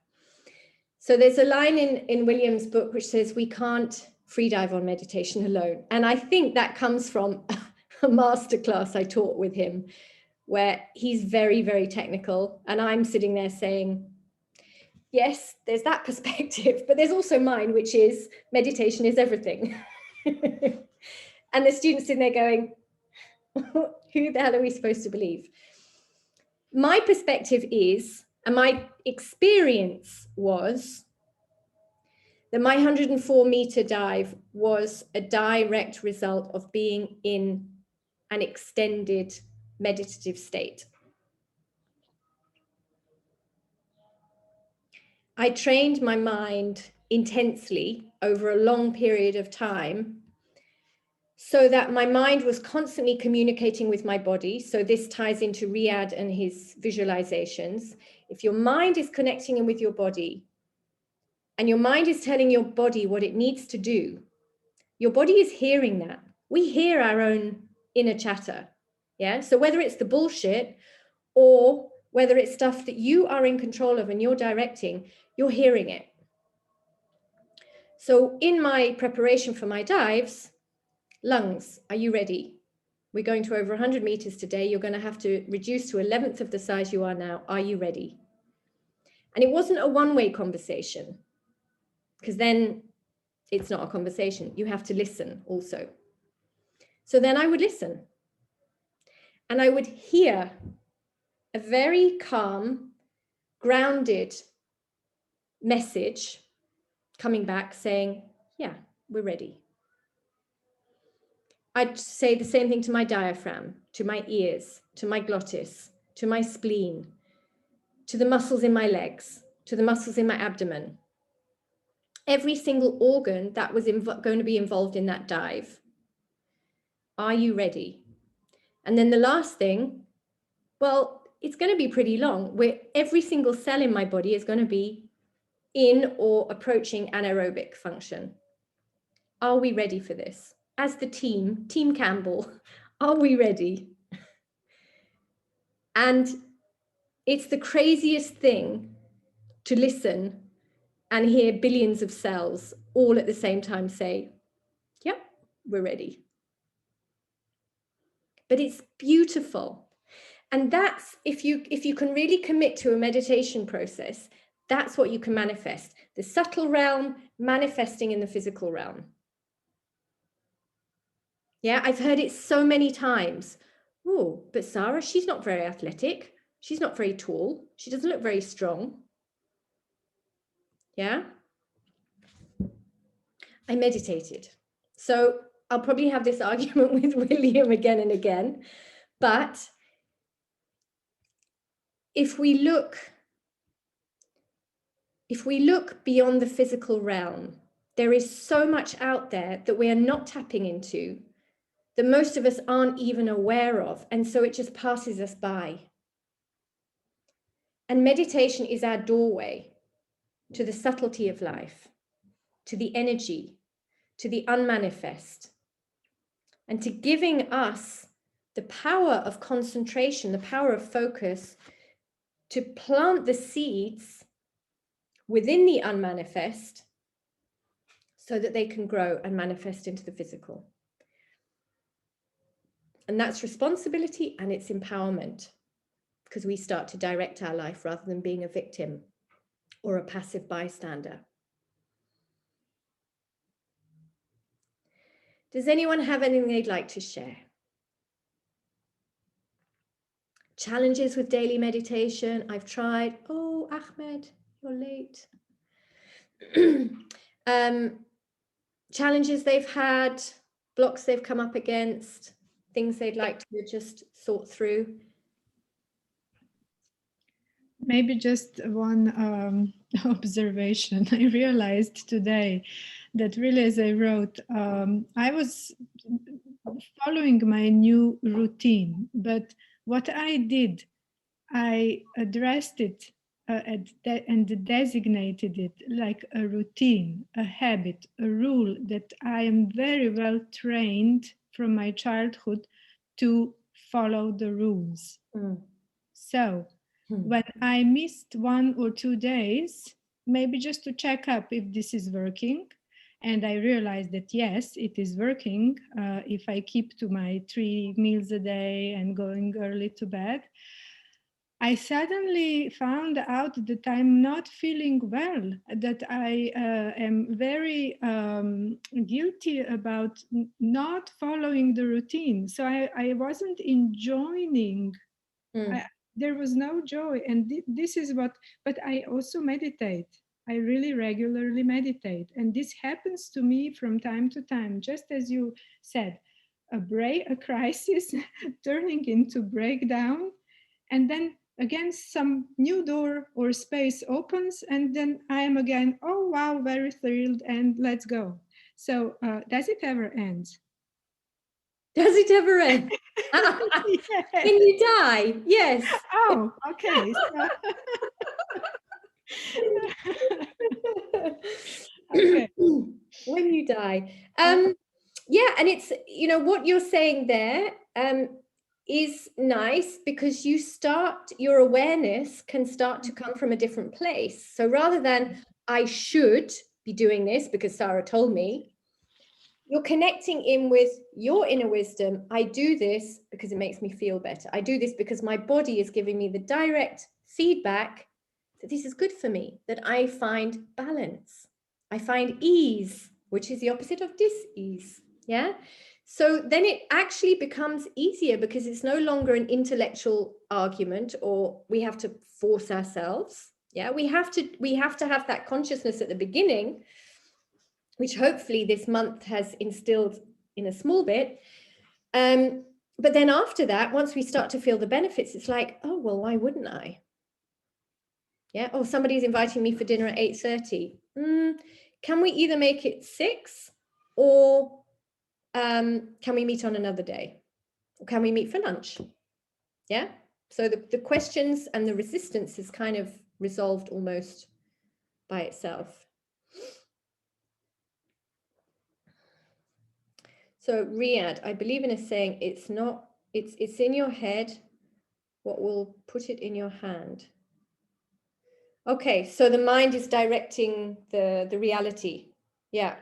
So there's a line in William's book which says, we can't free dive on meditation alone. And I think that comes from a masterclass I taught with him, where he's very, very technical. And I'm sitting there saying, yes, there's that perspective, but there's also mine, which is meditation is everything. And the students in there going, who the hell are we supposed to believe? My perspective is, and my experience was, that my 104-meter dive was a direct result of being in an extended meditative state. I trained my mind intensely over a long period of time so that my mind was constantly communicating with my body. So this ties into Riyadh and his visualizations. If your mind is connecting in with your body and your mind is telling your body what it needs to do, your body is hearing that. We hear our own inner chatter. Yeah. So whether it's the bullshit or whether it's stuff that you are in control of and you're directing, you're hearing it. So in my preparation for my dives, lungs, are you ready? We're going to over 100 meters today. You're going to have to reduce to 1/11 of the size you are now. Are you ready? And it wasn't a one-way conversation, because then it's not a conversation. You have to listen also. So then I would listen. And I would hear a very calm, grounded message coming back saying, yeah, we're ready. I'd say the same thing to my diaphragm, to my ears, to my glottis, to my spleen, to the muscles in my legs, to the muscles in my abdomen. Every single organ that was going to be involved in that dive. Are you ready? And then the last thing, well, it's going to be pretty long, where every single cell in my body is going to be in or approaching anaerobic function. Are we ready for this? As the team Campbell, are we ready? And it's the craziest thing to listen and hear billions of cells all at the same time say, yep, we're ready. But it's beautiful. And that's, if you can really commit to a meditation process, that's what you can manifest. The subtle realm manifesting in the physical realm. Yeah, I've heard it so many times. Oh, but Sarah, she's not very athletic. She's not very tall. She doesn't look very strong. Yeah. I meditated. So I'll probably have this argument with William again and again. But if we look beyond the physical realm, there is so much out there that we are not tapping into, that most of us aren't even aware of. And so it just passes us by. And meditation is our doorway to the subtlety of life, to the energy, to the unmanifest, and to giving us the power of concentration, the power of focus, to plant the seeds within the unmanifest so that they can grow and manifest into the physical. And that's responsibility and it's empowerment, because we start to direct our life rather than being a victim or a passive bystander. Does anyone have anything they'd like to share? Challenges with daily meditation? I've tried. Oh, Ahmed, you're late. Challenges they've had, blocks they've come up against, things they'd like to just sort through. Maybe just one observation. I realized today that really, as I wrote, I was following my new routine, but what I did, I addressed it and designated it like a routine, a habit, a rule that I am very well trained from my childhood to follow the rules. So when I missed 1 or 2 days, maybe just to check up if this is working, and I realized that yes, it is working if I keep to my 3 meals a day and going early to bed. I suddenly found out that I'm not feeling well, that I am very guilty about not following the routine. So I wasn't enjoying. There was no joy. And this is what, but I also meditate. I really regularly meditate. And this happens to me from time to time, just as you said, a crisis turning into breakdown. And then again, some new door or space opens, and then I am again, oh, wow, very thrilled, and let's go. So does it ever end? Does it ever end? Yes. When you die, yes. Oh, okay. Okay. When you die. Yeah, and it's, you know, what you're saying there is nice, because you start, your awareness can start to come from a different place. So rather than I should be doing this because Sarah told me, you're connecting in with your inner wisdom. I do this because it makes me feel better. I do this because my body is giving me the direct feedback that this is good for me, that I find balance. I find ease, which is the opposite of dis-ease. Yeah. So then it actually becomes easier, because it's no longer an intellectual argument or we have to force ourselves. Yeah. We have to have that consciousness at the beginning, which hopefully this month has instilled in a small bit. But then after that, once we start to feel the benefits, it's like, oh, well, why wouldn't I? Yeah. Oh, somebody's inviting me for dinner at 8:30. Can we either make it 6 or can we meet on another day? Or can we meet for lunch? Yeah. So the questions and the resistance is kind of resolved almost by itself. So Riyadh, I believe in a saying, it's in your head what will put it in your hand. Okay, so the mind is directing the reality. Yeah.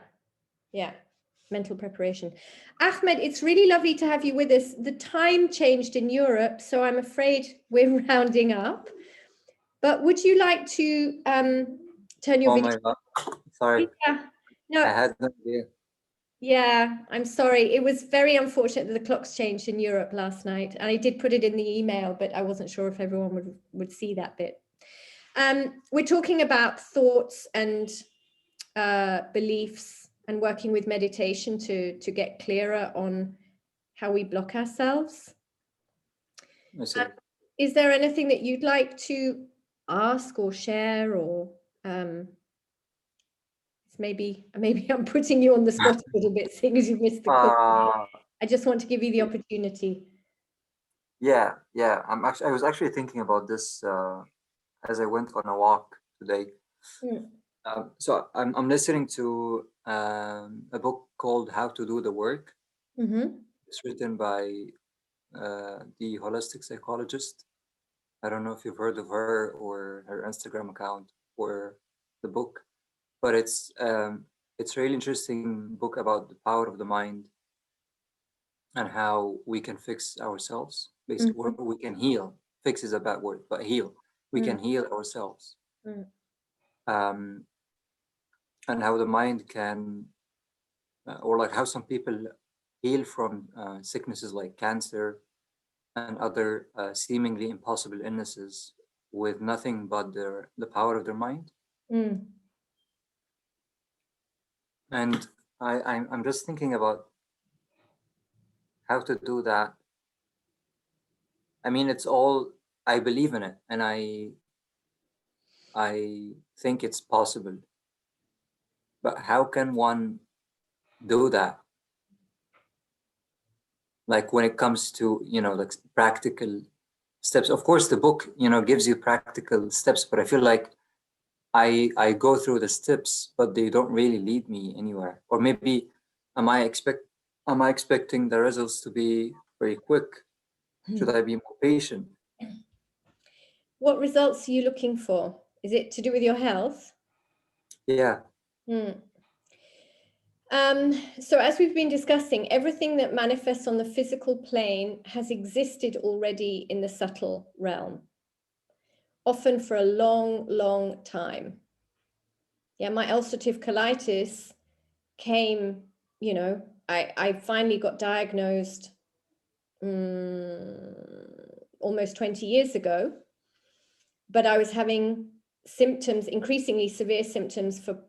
Mental preparation. Ahmed, it's really lovely to have you with us. The time changed in Europe, so I'm afraid we're rounding up. But would you like to turn your video? Oh my God, sorry. Yeah. No. I had no idea. Yeah, I'm sorry. It was very unfortunate that the clocks changed in Europe last night. And I did put it in the email, but I wasn't sure if everyone would see that bit. We're talking about thoughts and beliefs, and working with meditation to get clearer on how we block ourselves. Is there anything that you'd like to ask or share, or it's maybe I'm putting you on the spot a little bit, seeing as you've missed the call. I just want to give you the opportunity. Yeah. I was actually thinking about this as I went on a walk today. So I'm listening to a book called How to Do the Work. It's written by the holistic psychologist. I don't know if you've heard of her or her Instagram account or the book, but it's a really interesting book about the power of the mind and how we can fix ourselves, basically, or we can heal. Fix is a bad word, but heal. We can heal ourselves. And how the mind can, or like how some people heal from sicknesses like cancer and other seemingly impossible illnesses with nothing but the power of their mind. And I'm just thinking about how to do that. I mean, it's all, I believe in it, and I think it's possible. But how can one do that? Like when it comes to, like practical steps. Of course, the book, gives you practical steps, but I feel like I go through the steps, but they don't really lead me anywhere. Or maybe am I expecting the results to be very quick? Should I be more patient? What results are you looking for? Is it to do with your health? Yeah. So as we've been discussing, everything that manifests on the physical plane has existed already in the subtle realm, often for a long, long time. Yeah, my ulcerative colitis came, I finally got diagnosed almost 20 years ago, but I was having symptoms, increasingly severe symptoms for,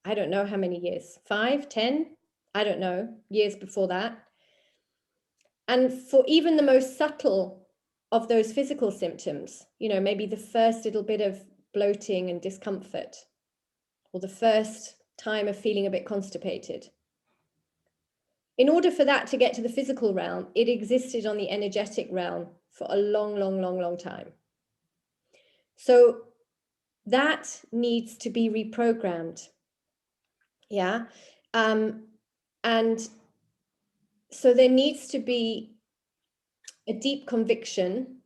I don't know how many years, 5, 10, I don't know, years before that. And for even the most subtle of those physical symptoms, maybe the first little bit of bloating and discomfort, or the first time of feeling a bit constipated. In order for that to get to the physical realm, it existed on the energetic realm for a long, long, long, long time. So that needs to be reprogrammed. Yeah. And so there needs to be a deep conviction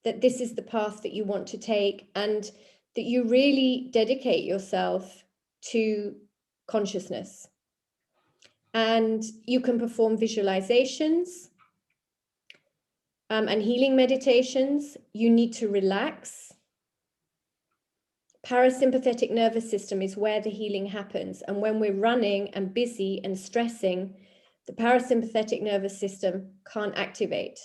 that this is the path that you want to take, and that you really dedicate yourself to consciousness. And you can perform visualizations and healing meditations. You need to relax. Parasympathetic nervous system is where the healing happens. And when we're running and busy and stressing, the parasympathetic nervous system can't activate.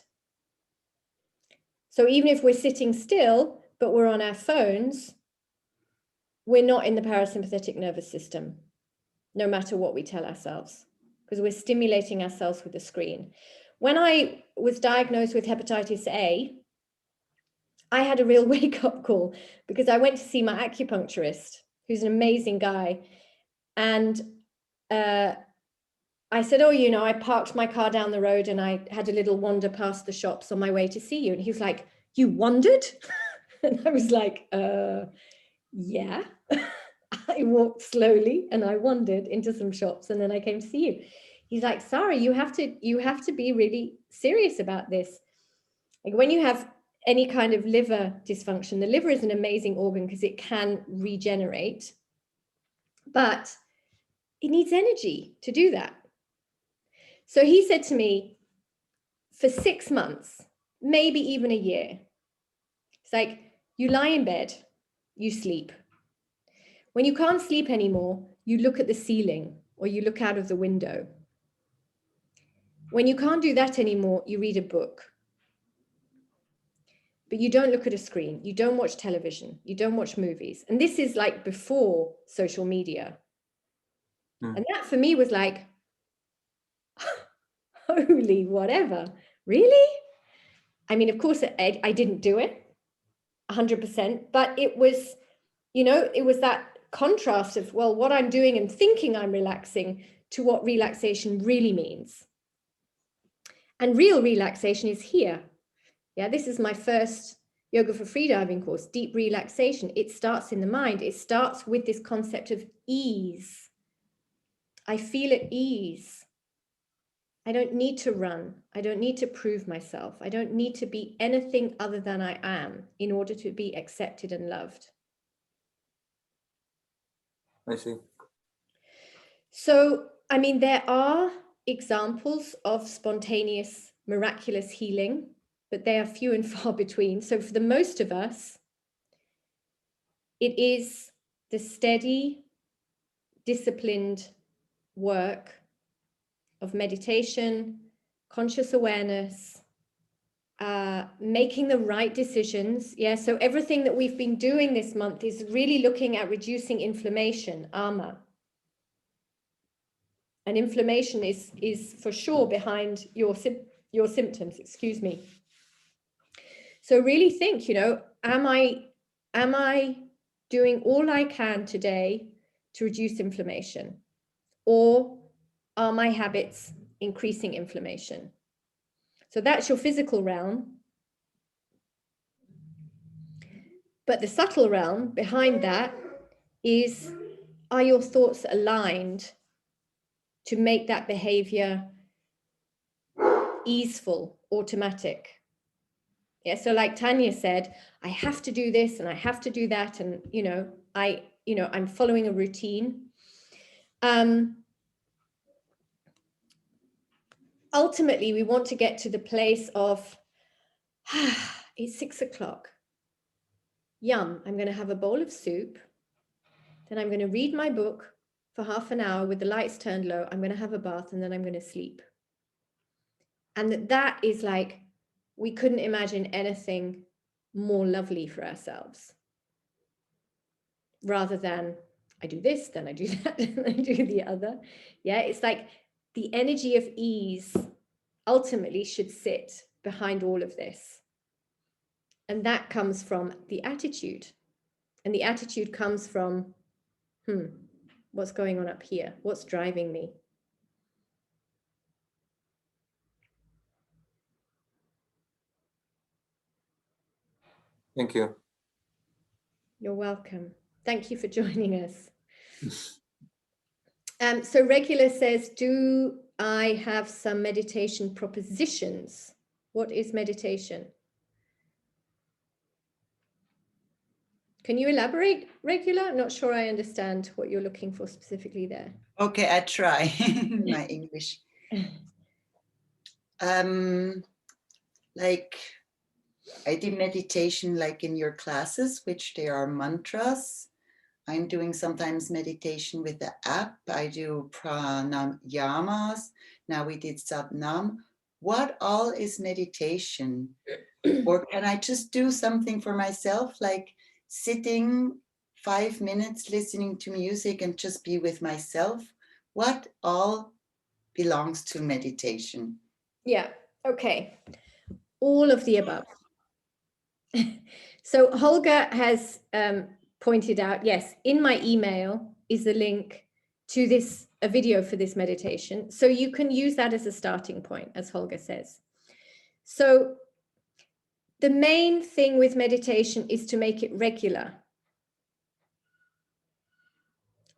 So even if we're sitting still, but we're on our phones, we're not in the parasympathetic nervous system, no matter what we tell ourselves, because we're stimulating ourselves with the screen. When I was diagnosed with hepatitis A, I had a real wake-up call, because I went to see my acupuncturist, who's an amazing guy. And I said, I parked my car down the road and I had a little wander past the shops on my way to see you. And he was like, you wandered? And I was like, yeah. I walked slowly and I wandered into some shops and then I came to see you. He's like, Sarah, you have to be really serious about this. Like when you have any kind of liver dysfunction, the liver is an amazing organ because it can regenerate, but it needs energy to do that. So he said to me, for 6 months, maybe even a year, it's like you lie in bed, you sleep. When you can't sleep anymore, you look at the ceiling or you look out of the window. When you can't do that anymore, you read a book. But you don't look at a screen. You don't watch television. You don't watch movies. And this is like before social media. And that for me was like, holy whatever, really? I mean, of course, I didn't do it 100%, but it was, it was that contrast of, well, what I'm doing and thinking I'm relaxing to what relaxation really means. And real relaxation is here. Yeah, this is my first Yoga for Freediving course, deep relaxation. It starts in the mind. It starts with this concept of ease. I feel at ease. I don't need to run. I don't need to prove myself. I don't need to be anything other than I am in order to be accepted and loved. I see. So, I mean, there are examples of spontaneous, miraculous healing, but they are few and far between. So for the most of us, it is the steady, disciplined work of meditation, conscious awareness, making the right decisions. Yeah, so everything that we've been doing this month is really looking at reducing inflammation, ama. And inflammation is for sure behind your symptoms, excuse me. So really think, you know, am I doing all I can today to reduce inflammation? Or are my habits increasing inflammation? So that's your physical realm. But the subtle realm behind that is, are your thoughts aligned to make that behavior easeful, automatic? Yeah, so like Tanya said, I have to do this and I have to do that, and I'm following a routine. Ultimately, we want to get to the place of, it's 6 o'clock. Yum, I'm going to have a bowl of soup. Then I'm going to read my book for half an hour with the lights turned low. I'm going to have a bath and then I'm going to sleep. And that is like, we couldn't imagine anything more lovely for ourselves. Rather than, I do this, then I do that, and I do the other. Yeah, it's like the energy of ease ultimately should sit behind all of this. And that comes from the attitude. And the attitude comes from, what's going on up here? What's driving me? Thank you. You're welcome. Thank you for joining us. So Regular says, do I have some meditation propositions? What is meditation? Can you elaborate, Regular? Not sure I understand what you're looking for specifically there. Okay, I try my English. Like I do meditation like in your classes, which they are mantras. I'm doing sometimes meditation with the app. I do pranayamas. Now we did Satnam. What all is meditation? Or can I just do something for myself, like sitting 5 minutes listening to music and just be with myself? What all belongs to meditation? Yeah, okay. All of the above. So Holger has pointed out, yes, in my email is the link to a video for this meditation. So you can use that as a starting point, as Holger says. So the main thing with meditation is to make it regular.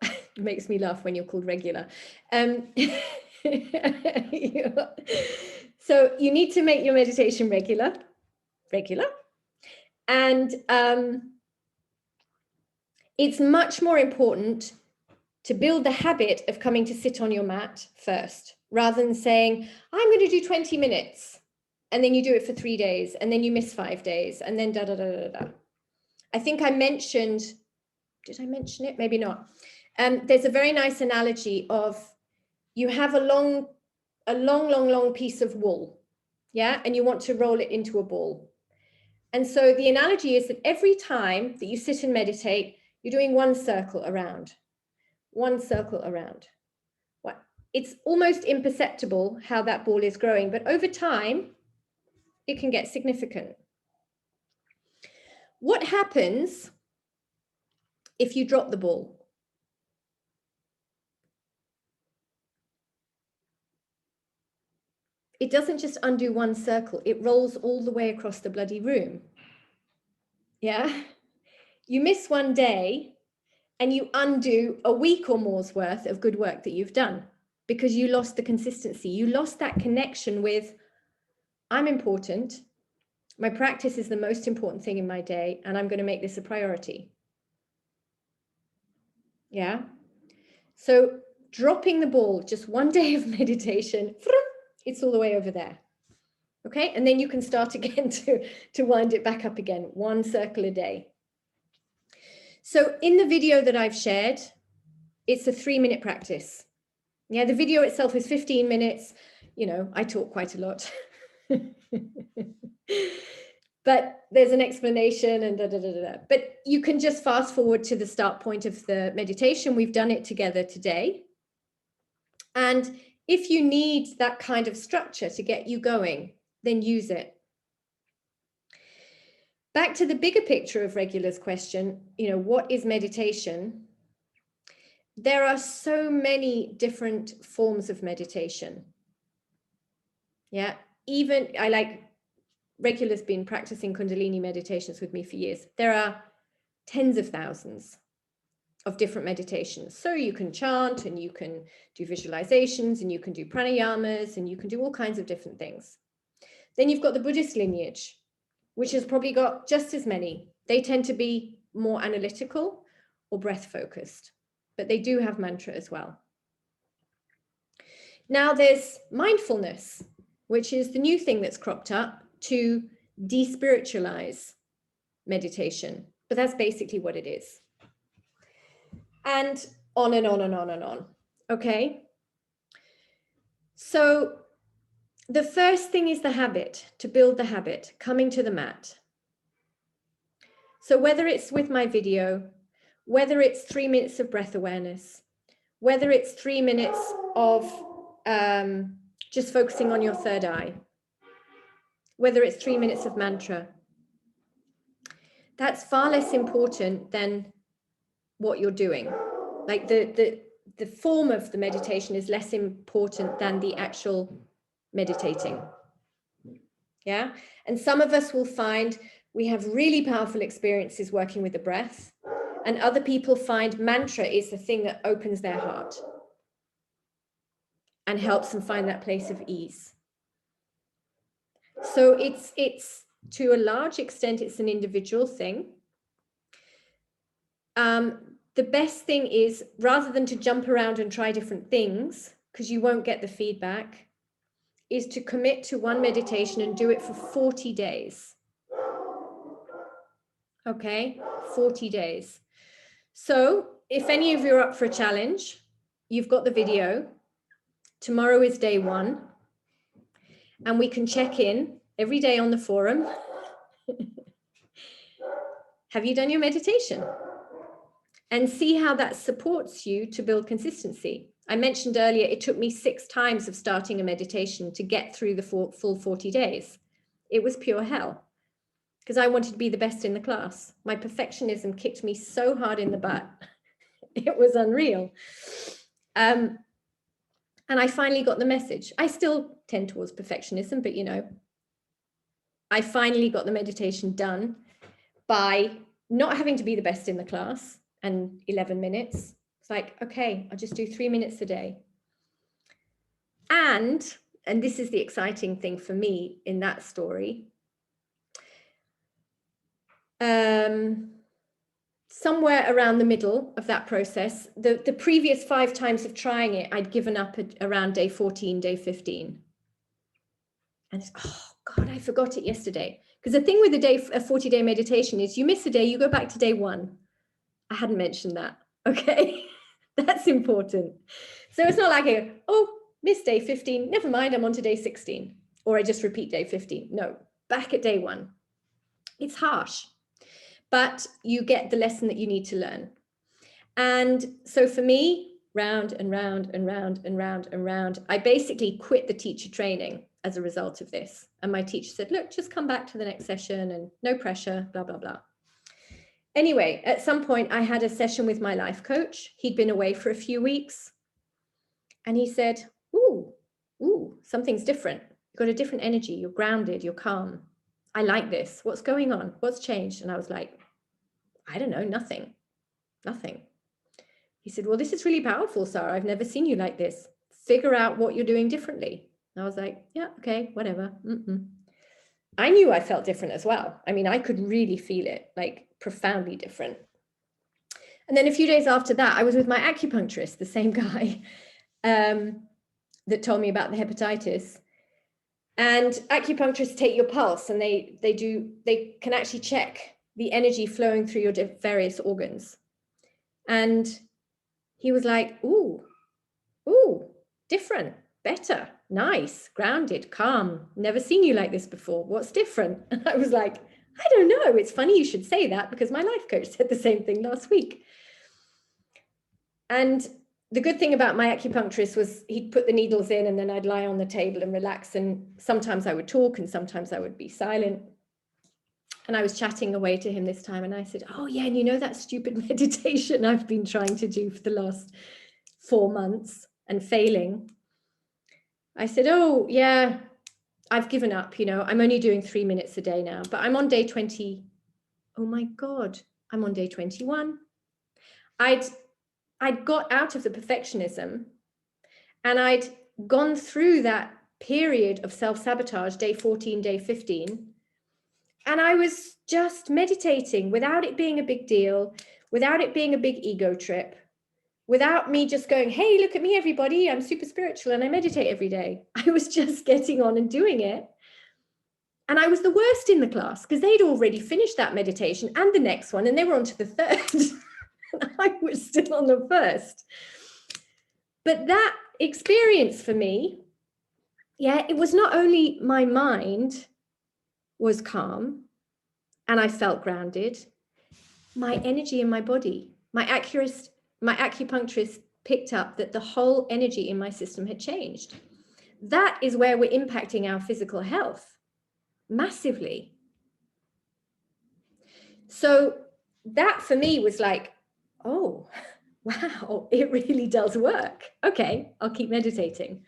It makes me laugh when you're called Regular. So you need to make your meditation regular. And it's much more important to build the habit of coming to sit on your mat first, rather than saying, I'm going to do 20 minutes. And then you do it for 3 days, and then you miss 5 days, and then da-da-da-da-da. I think I mentioned, did I mention it? Maybe not. There's a very nice analogy of, you have a long piece of wool, yeah, and you want to roll it into a ball. And so the analogy is that every time that you sit and meditate, you're doing one circle around. It's almost imperceptible how that ball is growing, but over time, it can get significant. What happens if you drop the ball? it doesn't just undo one circle, it rolls all the way across the bloody room. Yeah. You miss one day and you undo a week or more's worth of good work that you've done because you lost the consistency. You lost that connection with, I'm important. My practice is the most important thing in my day, and I'm going to make this a priority. Yeah. So dropping the ball, just one day of meditation, it's all the way over there. Okay. And then you can start again to wind it back up again, one circle a day. So in the video that I've shared, it's a 3-minute practice. Yeah, the video itself is 15 minutes. You know, I talk quite a lot. But there's an explanation and da, da, da, da. But you can just fast forward to the start point of the meditation. We've done it together today. And if you need that kind of structure to get you going, then use it. Back to the bigger picture of Regula's question, you know, what is meditation? There are so many different forms of meditation. Yeah, even Regula's been practicing Kundalini meditations with me for years. There are tens of thousands of different meditations. So you can chant and you can do visualizations and you can do pranayamas and you can do all kinds of different things. Then you've got the Buddhist lineage, which has probably got just as many. They tend to be more analytical or breath focused, but they do have mantra as well. Now there's mindfulness, which is the new thing that's cropped up to despiritualize meditation, but that's basically what it is. And on and on and on and on. Okay. So the first thing is the habit, to build the habit, coming to the mat. So whether it's with my video, whether it's 3 minutes of breath awareness, whether it's 3 minutes of just focusing on your third eye, whether it's 3 minutes of mantra, that's far less important than what you're doing. Like the form of the meditation is less important than the actual meditating. Yeah. And some of us will find we have really powerful experiences working with the breath, and other people find mantra is the thing that opens their heart and helps them find that place of ease. So it's to a large extent, it's an individual thing. The best thing is, rather than to jump around and try different things, because you won't get the feedback, is to commit to one meditation and do it for 40 days. Okay, 40 days. So if any of you are up for a challenge, you've got the video. Tomorrow is day 1. And we can check in every day on the forum. Have you done your meditation? And see how that supports you to build consistency. I mentioned earlier, it took me 6 times of starting a meditation to get through the full 40 days. It was pure hell because I wanted to be the best in the class. My perfectionism kicked me so hard in the butt. It was unreal. And I finally got the message. I still tend towards perfectionism, but you know, I finally got the meditation done by not having to be the best in the class and 11 minutes. It's like, okay, I'll just do 3 minutes a day. And this is the exciting thing for me in that story. Somewhere around the middle of that process, the previous 5 times of trying it, I'd given up at around day 14, day 15. And it's, oh God, I forgot it yesterday. Because the thing with a 40-day meditation is you miss a day, you go back to day 1. I hadn't mentioned that. Okay, that's important. So it's not like, missed day 15, never mind, I'm on to day 16. Or I just repeat day 15. No, back at day 1. It's harsh, but you get the lesson that you need to learn. And so for me, round and round and round and round and round, I basically quit the teacher training as a result of this. And my teacher said, look, just come back to the next session and no pressure, blah, blah, blah. Anyway, at some point I had a session with my life coach. He'd been away for a few weeks. And he said, ooh, something's different. You've got a different energy. You're grounded. You're calm. I like this. What's going on? What's changed? And I was like, I don't know, nothing. He said, well, this is really powerful, Sarah. I've never seen you like this. Figure out what you're doing differently. And I was like, yeah, okay, whatever. I knew I felt different as well. I mean, I could really feel it, like profoundly different. And then a few days after that, I was with my acupuncturist, the same guy that told me about the hepatitis. And acupuncturists take your pulse, and they can actually check the energy flowing through your various organs. And he was like, ooh, different, better, nice, grounded, calm. Never seen you like this before. What's different? And I was like, I don't know. It's funny you should say that, because my life coach said the same thing last week. And the good thing about my acupuncturist was he'd put the needles in, and then I'd lie on the table and relax. And sometimes I would talk, and sometimes I would be silent. And I was chatting away to him this time, and I said, oh yeah, and you know that stupid meditation I've been trying to do for the last 4 months and failing? I said, oh yeah, I've given up, you know, I'm only doing 3 minutes a day now, but I'm on day 20. Oh my God, I'm on day 21. I'd got out of the perfectionism, and I'd gone through that period of self-sabotage, day 14, day 15. And I was just meditating without it being a big deal, without it being a big ego trip, without me just going, hey, look at me, everybody, I'm super spiritual and I meditate every day. I was just getting on and doing it. And I was the worst in the class, because they'd already finished that meditation and the next one, and they were on to the third. And I was still on the first. But that experience for me, yeah, it was not only my mind was calm and I felt grounded, my energy in my body, my acupuncturist picked up that the whole energy in my system had changed. That is where we're impacting our physical health massively. So that for me was like, oh, wow, it really does work. Okay, I'll keep meditating.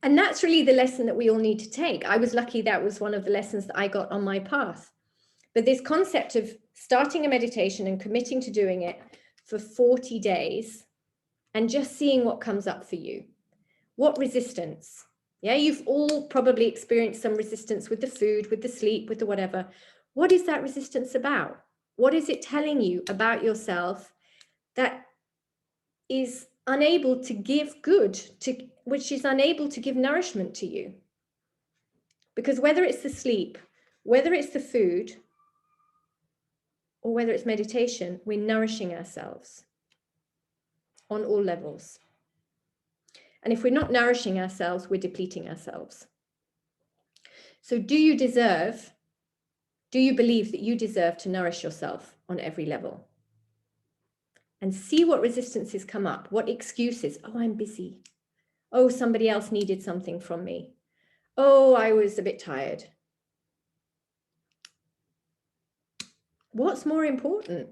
And that's really the lesson that we all need to take. I was lucky that was one of the lessons that I got on my path. But this concept of starting a meditation and committing to doing it for 40 days and just seeing what comes up for you. What resistance? Yeah, you've all probably experienced some resistance with the food, with the sleep, with the whatever. What is that resistance about? What is it telling you about yourself that is unable to give good, which is unable to give nourishment to you? Because whether it's the sleep, whether it's the food, or whether it's meditation, we're nourishing ourselves on all levels. And if we're not nourishing ourselves, we're depleting ourselves. So do you believe that you deserve to nourish yourself on every level? And see what resistances come up, what excuses. Oh, I'm busy. Oh, somebody else needed something from me. Oh, I was a bit tired. What's more important?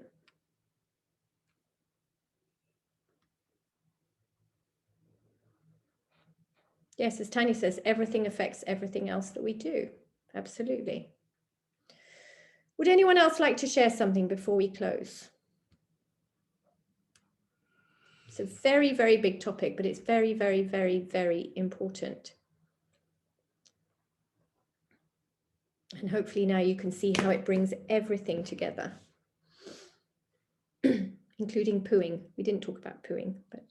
Yes, as Tanya says, everything affects everything else that we do. Absolutely. Would anyone else like to share something before we close? It's a very, very big topic, but it's very, very, very, very important. And hopefully now you can see how it brings everything together, including pooing. We didn't talk about pooing, but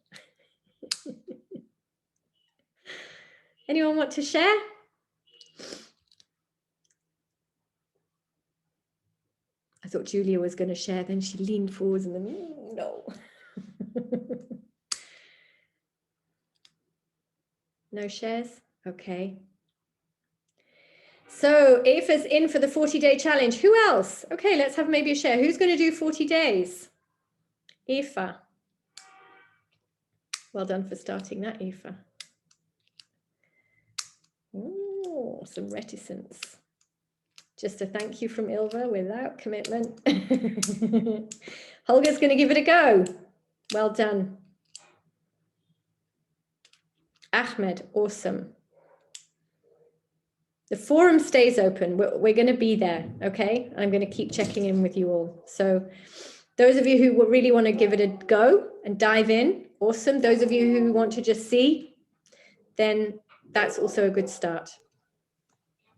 anyone want to share? I thought Julia was going to share, then she leaned forwards and then, no. No shares? Okay. So Aoife's in for the 40-day challenge. Who else? Okay, let's have maybe a share. Who's going to do 40 days? Aoife. Well done for starting that, Aoife. Oh, some reticence. Just a thank you from Ilva without commitment. Holger's going to give it a go. Well done. Ahmed, awesome. The forum stays open. We're going to be there, okay? I'm going to keep checking in with you all. So those of you who really want to give it a go and dive in, awesome. Those of you who want to just see, then that's also a good start.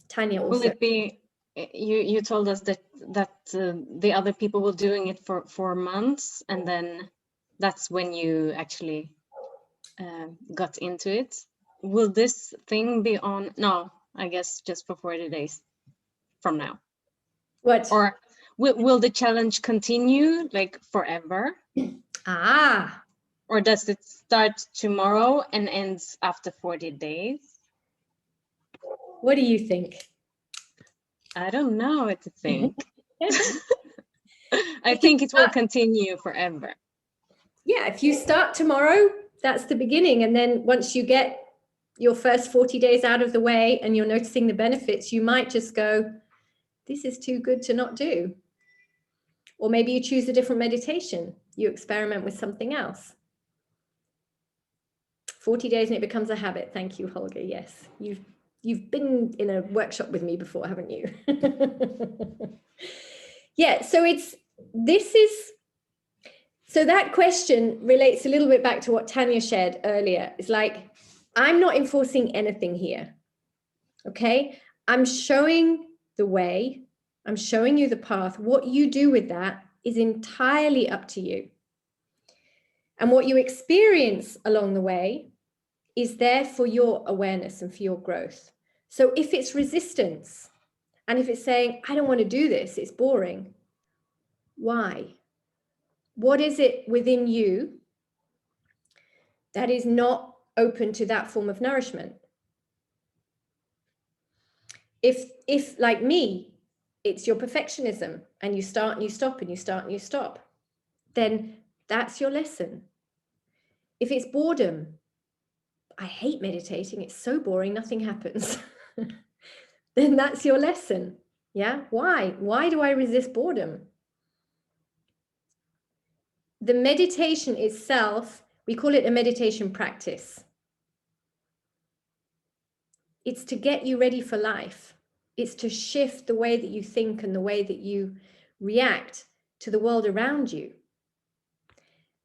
Tanya also. Will it be, you told us that the other people were doing it for months, and then that's when you actually got into it. Will this thing be on? No, I guess just for 40 days from now. What? Or will the challenge continue like forever? Ah. Or does it start tomorrow and ends after 40 days? What do you think? I don't know what to think. I think it will continue forever. Yeah, if you start tomorrow, that's the beginning. And then once you get your first 40 days out of the way and you're noticing the benefits, you might just go, this is too good to not do. Or maybe you choose a different meditation. You experiment with something else. 40 days and it becomes a habit. Thank you, Holger. Yes, you've been in a workshop with me before, haven't you? Yeah, so so that question relates a little bit back to what Tanya shared earlier. It's like, I'm not enforcing anything here, okay? I'm showing the way, I'm showing you the path. What you do with that is entirely up to you. And what you experience along the way is there for your awareness and for your growth. So if it's resistance, and if it's saying, I don't want to do this, it's boring, why? What is it within you that is not open to that form of nourishment? If like me, it's your perfectionism and you start and you stop and you start and you stop, then that's your lesson. If it's boredom, I hate meditating, it's so boring, nothing happens. Then that's your lesson. Yeah, why do I resist boredom? The meditation itself, we call it a meditation practice. It's to get you ready for life. It's to shift the way that you think and the way that you react to the world around you.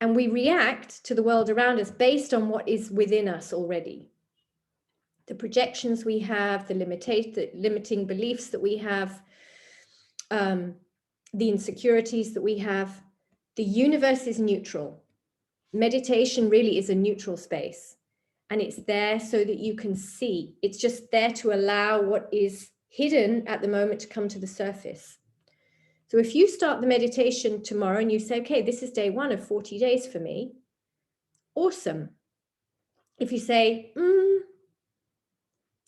And we react to the world around us based on what is within us already. The projections we have, the limiting beliefs that we have, the insecurities that we have. The universe is neutral. Meditation really is a neutral space. And it's there so that you can see. It's just there to allow what is hidden at the moment to come to the surface. So if you start the meditation tomorrow and you say, okay, this is day 1 of 40 days for me, awesome. If you say,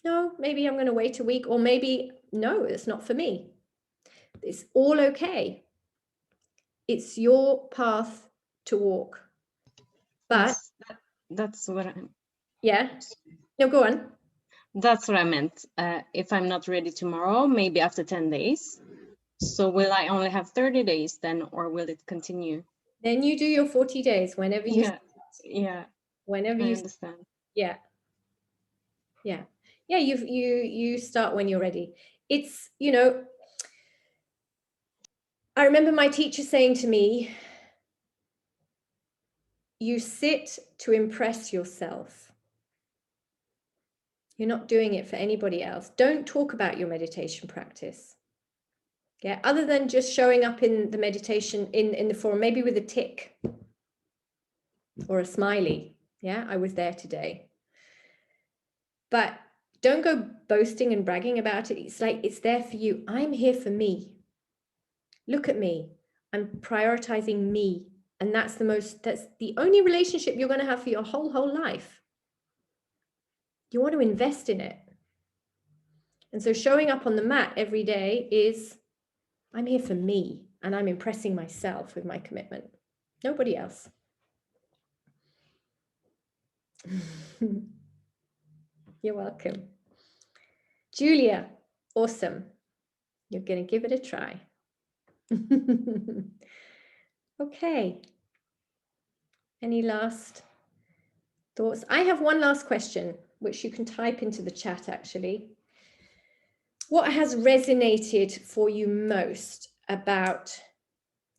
no, maybe I'm going to wait a week, or maybe, no, it's not for me. It's all okay. It's your path to walk. But that's what yeah, no, go on. That's what I meant. If I'm not ready tomorrow, maybe after 10 days. So will I only have 30 days then, or will it continue? Then you do your 40 days whenever you start. Yeah. Whenever I you understand. Yeah. Yeah. Yeah, you start when you're ready. It's, I remember my teacher saying to me, you sit to impress yourself. You're not doing it for anybody else. Don't talk about your meditation practice. Yeah, other than just showing up in the meditation in the forum, maybe with a tick or a smiley. Yeah, I was there today. But don't go boasting and bragging about it. It's like, it's there for you. I'm here for me. Look at me. I'm prioritizing me. And that's the only relationship you're going to have for your whole life. You want to invest in it. And so showing up on the mat every day is, I'm here for me, and I'm impressing myself with my commitment. Nobody else. You're welcome. Julia, awesome. You're going to give it a try. Okay. Any last thoughts? I have one last question, which you can type into the chat, actually. What has resonated for you most about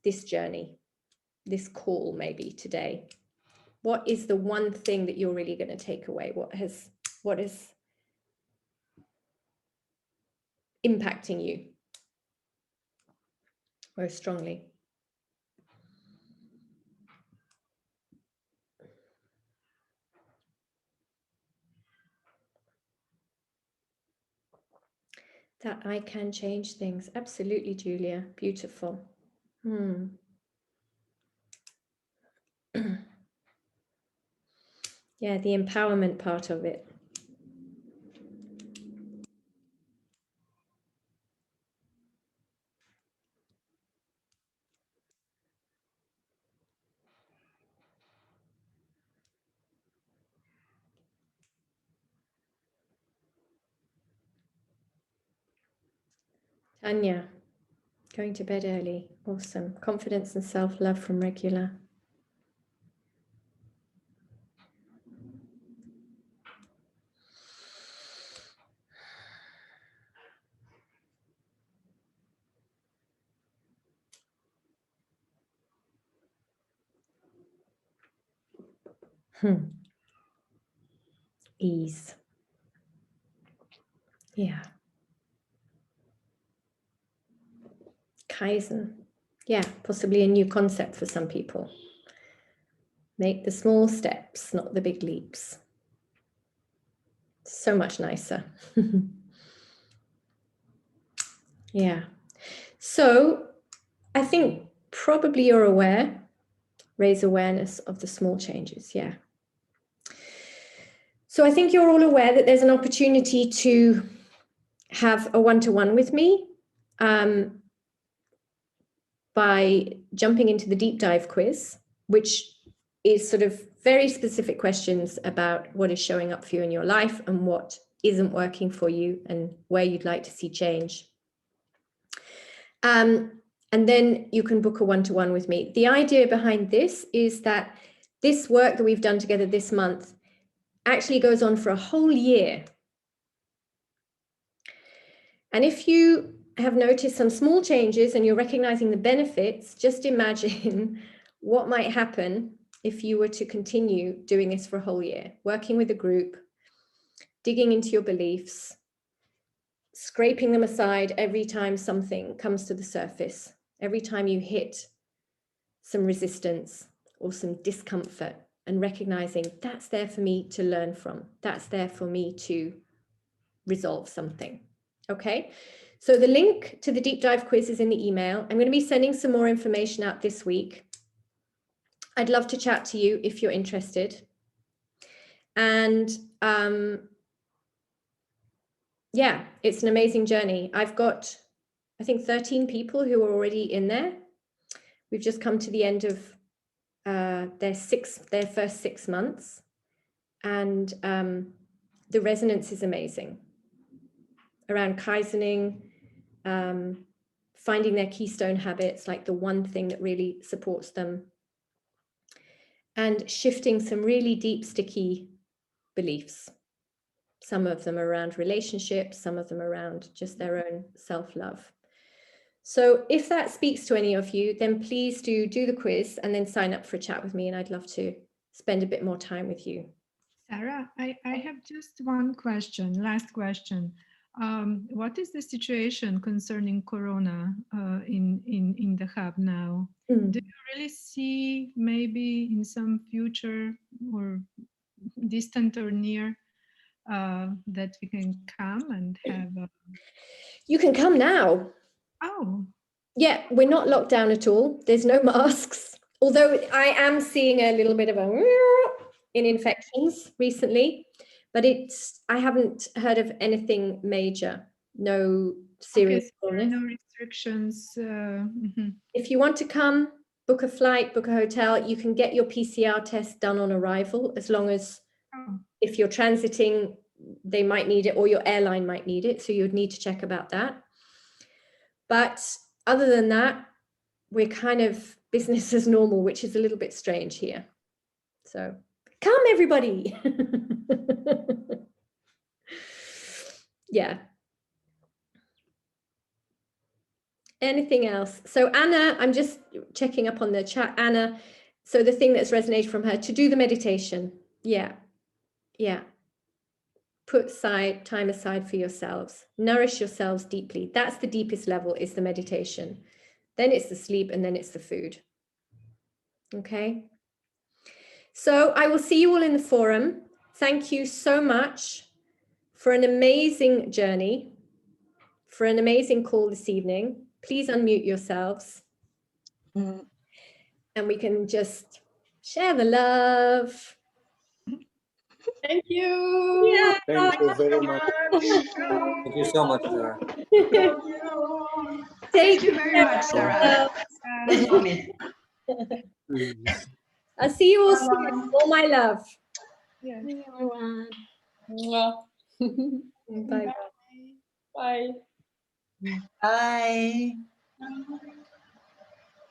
this journey, this call maybe today? What is the one thing that you're really going to take away? What is impacting you most strongly? That I can change things. Absolutely, Julia. Beautiful. Yeah, the empowerment part of it. Tanya, going to bed early. Awesome. Confidence and self-love from Regular. Ease. Yeah. Kaizen. Yeah, possibly a new concept for some people. Make the small steps, not the big leaps. So much nicer. Yeah. So I think probably you're aware, raise awareness of the small changes. Yeah. So I think you're all aware that there's an opportunity to have a one-to-one with me by jumping into the deep dive quiz, which is sort of very specific questions about what is showing up for you in your life and what isn't working for you and where you'd like to see change. And then you can book a one-to-one with me. The idea behind this is that this work that we've done together this month actually goes on for a whole year. And if you have noticed some small changes and you're recognizing the benefits, just imagine what might happen if you were to continue doing this for a whole year, working with a group, digging into your beliefs, scraping them aside every time something comes to the surface, every time you hit some resistance or some discomfort, and recognizing that's there for me to learn from, that's there for me to resolve something. Okay, so the link to the deep dive quiz is in the email. I'm going to be sending some more information out this week. I'd love to chat to you if you're interested. And yeah, it's an amazing journey. I've got, I think, 13 people who are already in there. We've just come to the end of their first 6 months. And the resonance is amazing around Kaizening, finding their keystone habits, like the one thing that really supports them, and shifting some really deep, sticky beliefs. Some of them around relationships, some of them around just their own self-love. So if that speaks to any of you, then please do the quiz and then sign up for a chat with me, and I'd love to spend a bit more time with you. Sarah, I have just one question, last question. What is the situation concerning Corona in the hub now? Do you really see maybe in some future or distant or near that we can come and have You can come now. Oh. Yeah, we're not locked down at all. There's no masks. Although I am seeing a little bit of a in infections recently, but I haven't heard of anything major. No serious illness. No restrictions. If you want to come, book a flight, book a hotel. You can get your PCR test done on arrival, as long as if you're transiting, they might need it, or your airline might need it. So you would need to check about that. But other than that, we're kind of business as normal, which is a little bit strange here. So come, everybody. Yeah. Anything else? So Anna, I'm just checking up on the chat. Anna, so the thing that's resonated from her, to do the meditation. Yeah. Yeah. Put time aside for yourselves. Nourish yourselves deeply. That's the deepest level, is the meditation. Then it's the sleep, and then it's the food. Okay. So I will see you all in the forum. Thank you so much for an amazing journey, for an amazing call this evening. Please unmute yourselves. And we can just share the love. Thank you. Yeah. Thank you very much. Thank you so much, Sarah. Thank you very much, Sarah. Mommy. I'll see you all soon. All my love. Yeah. Bye, everyone. Mwah. Bye. Bye. Bye.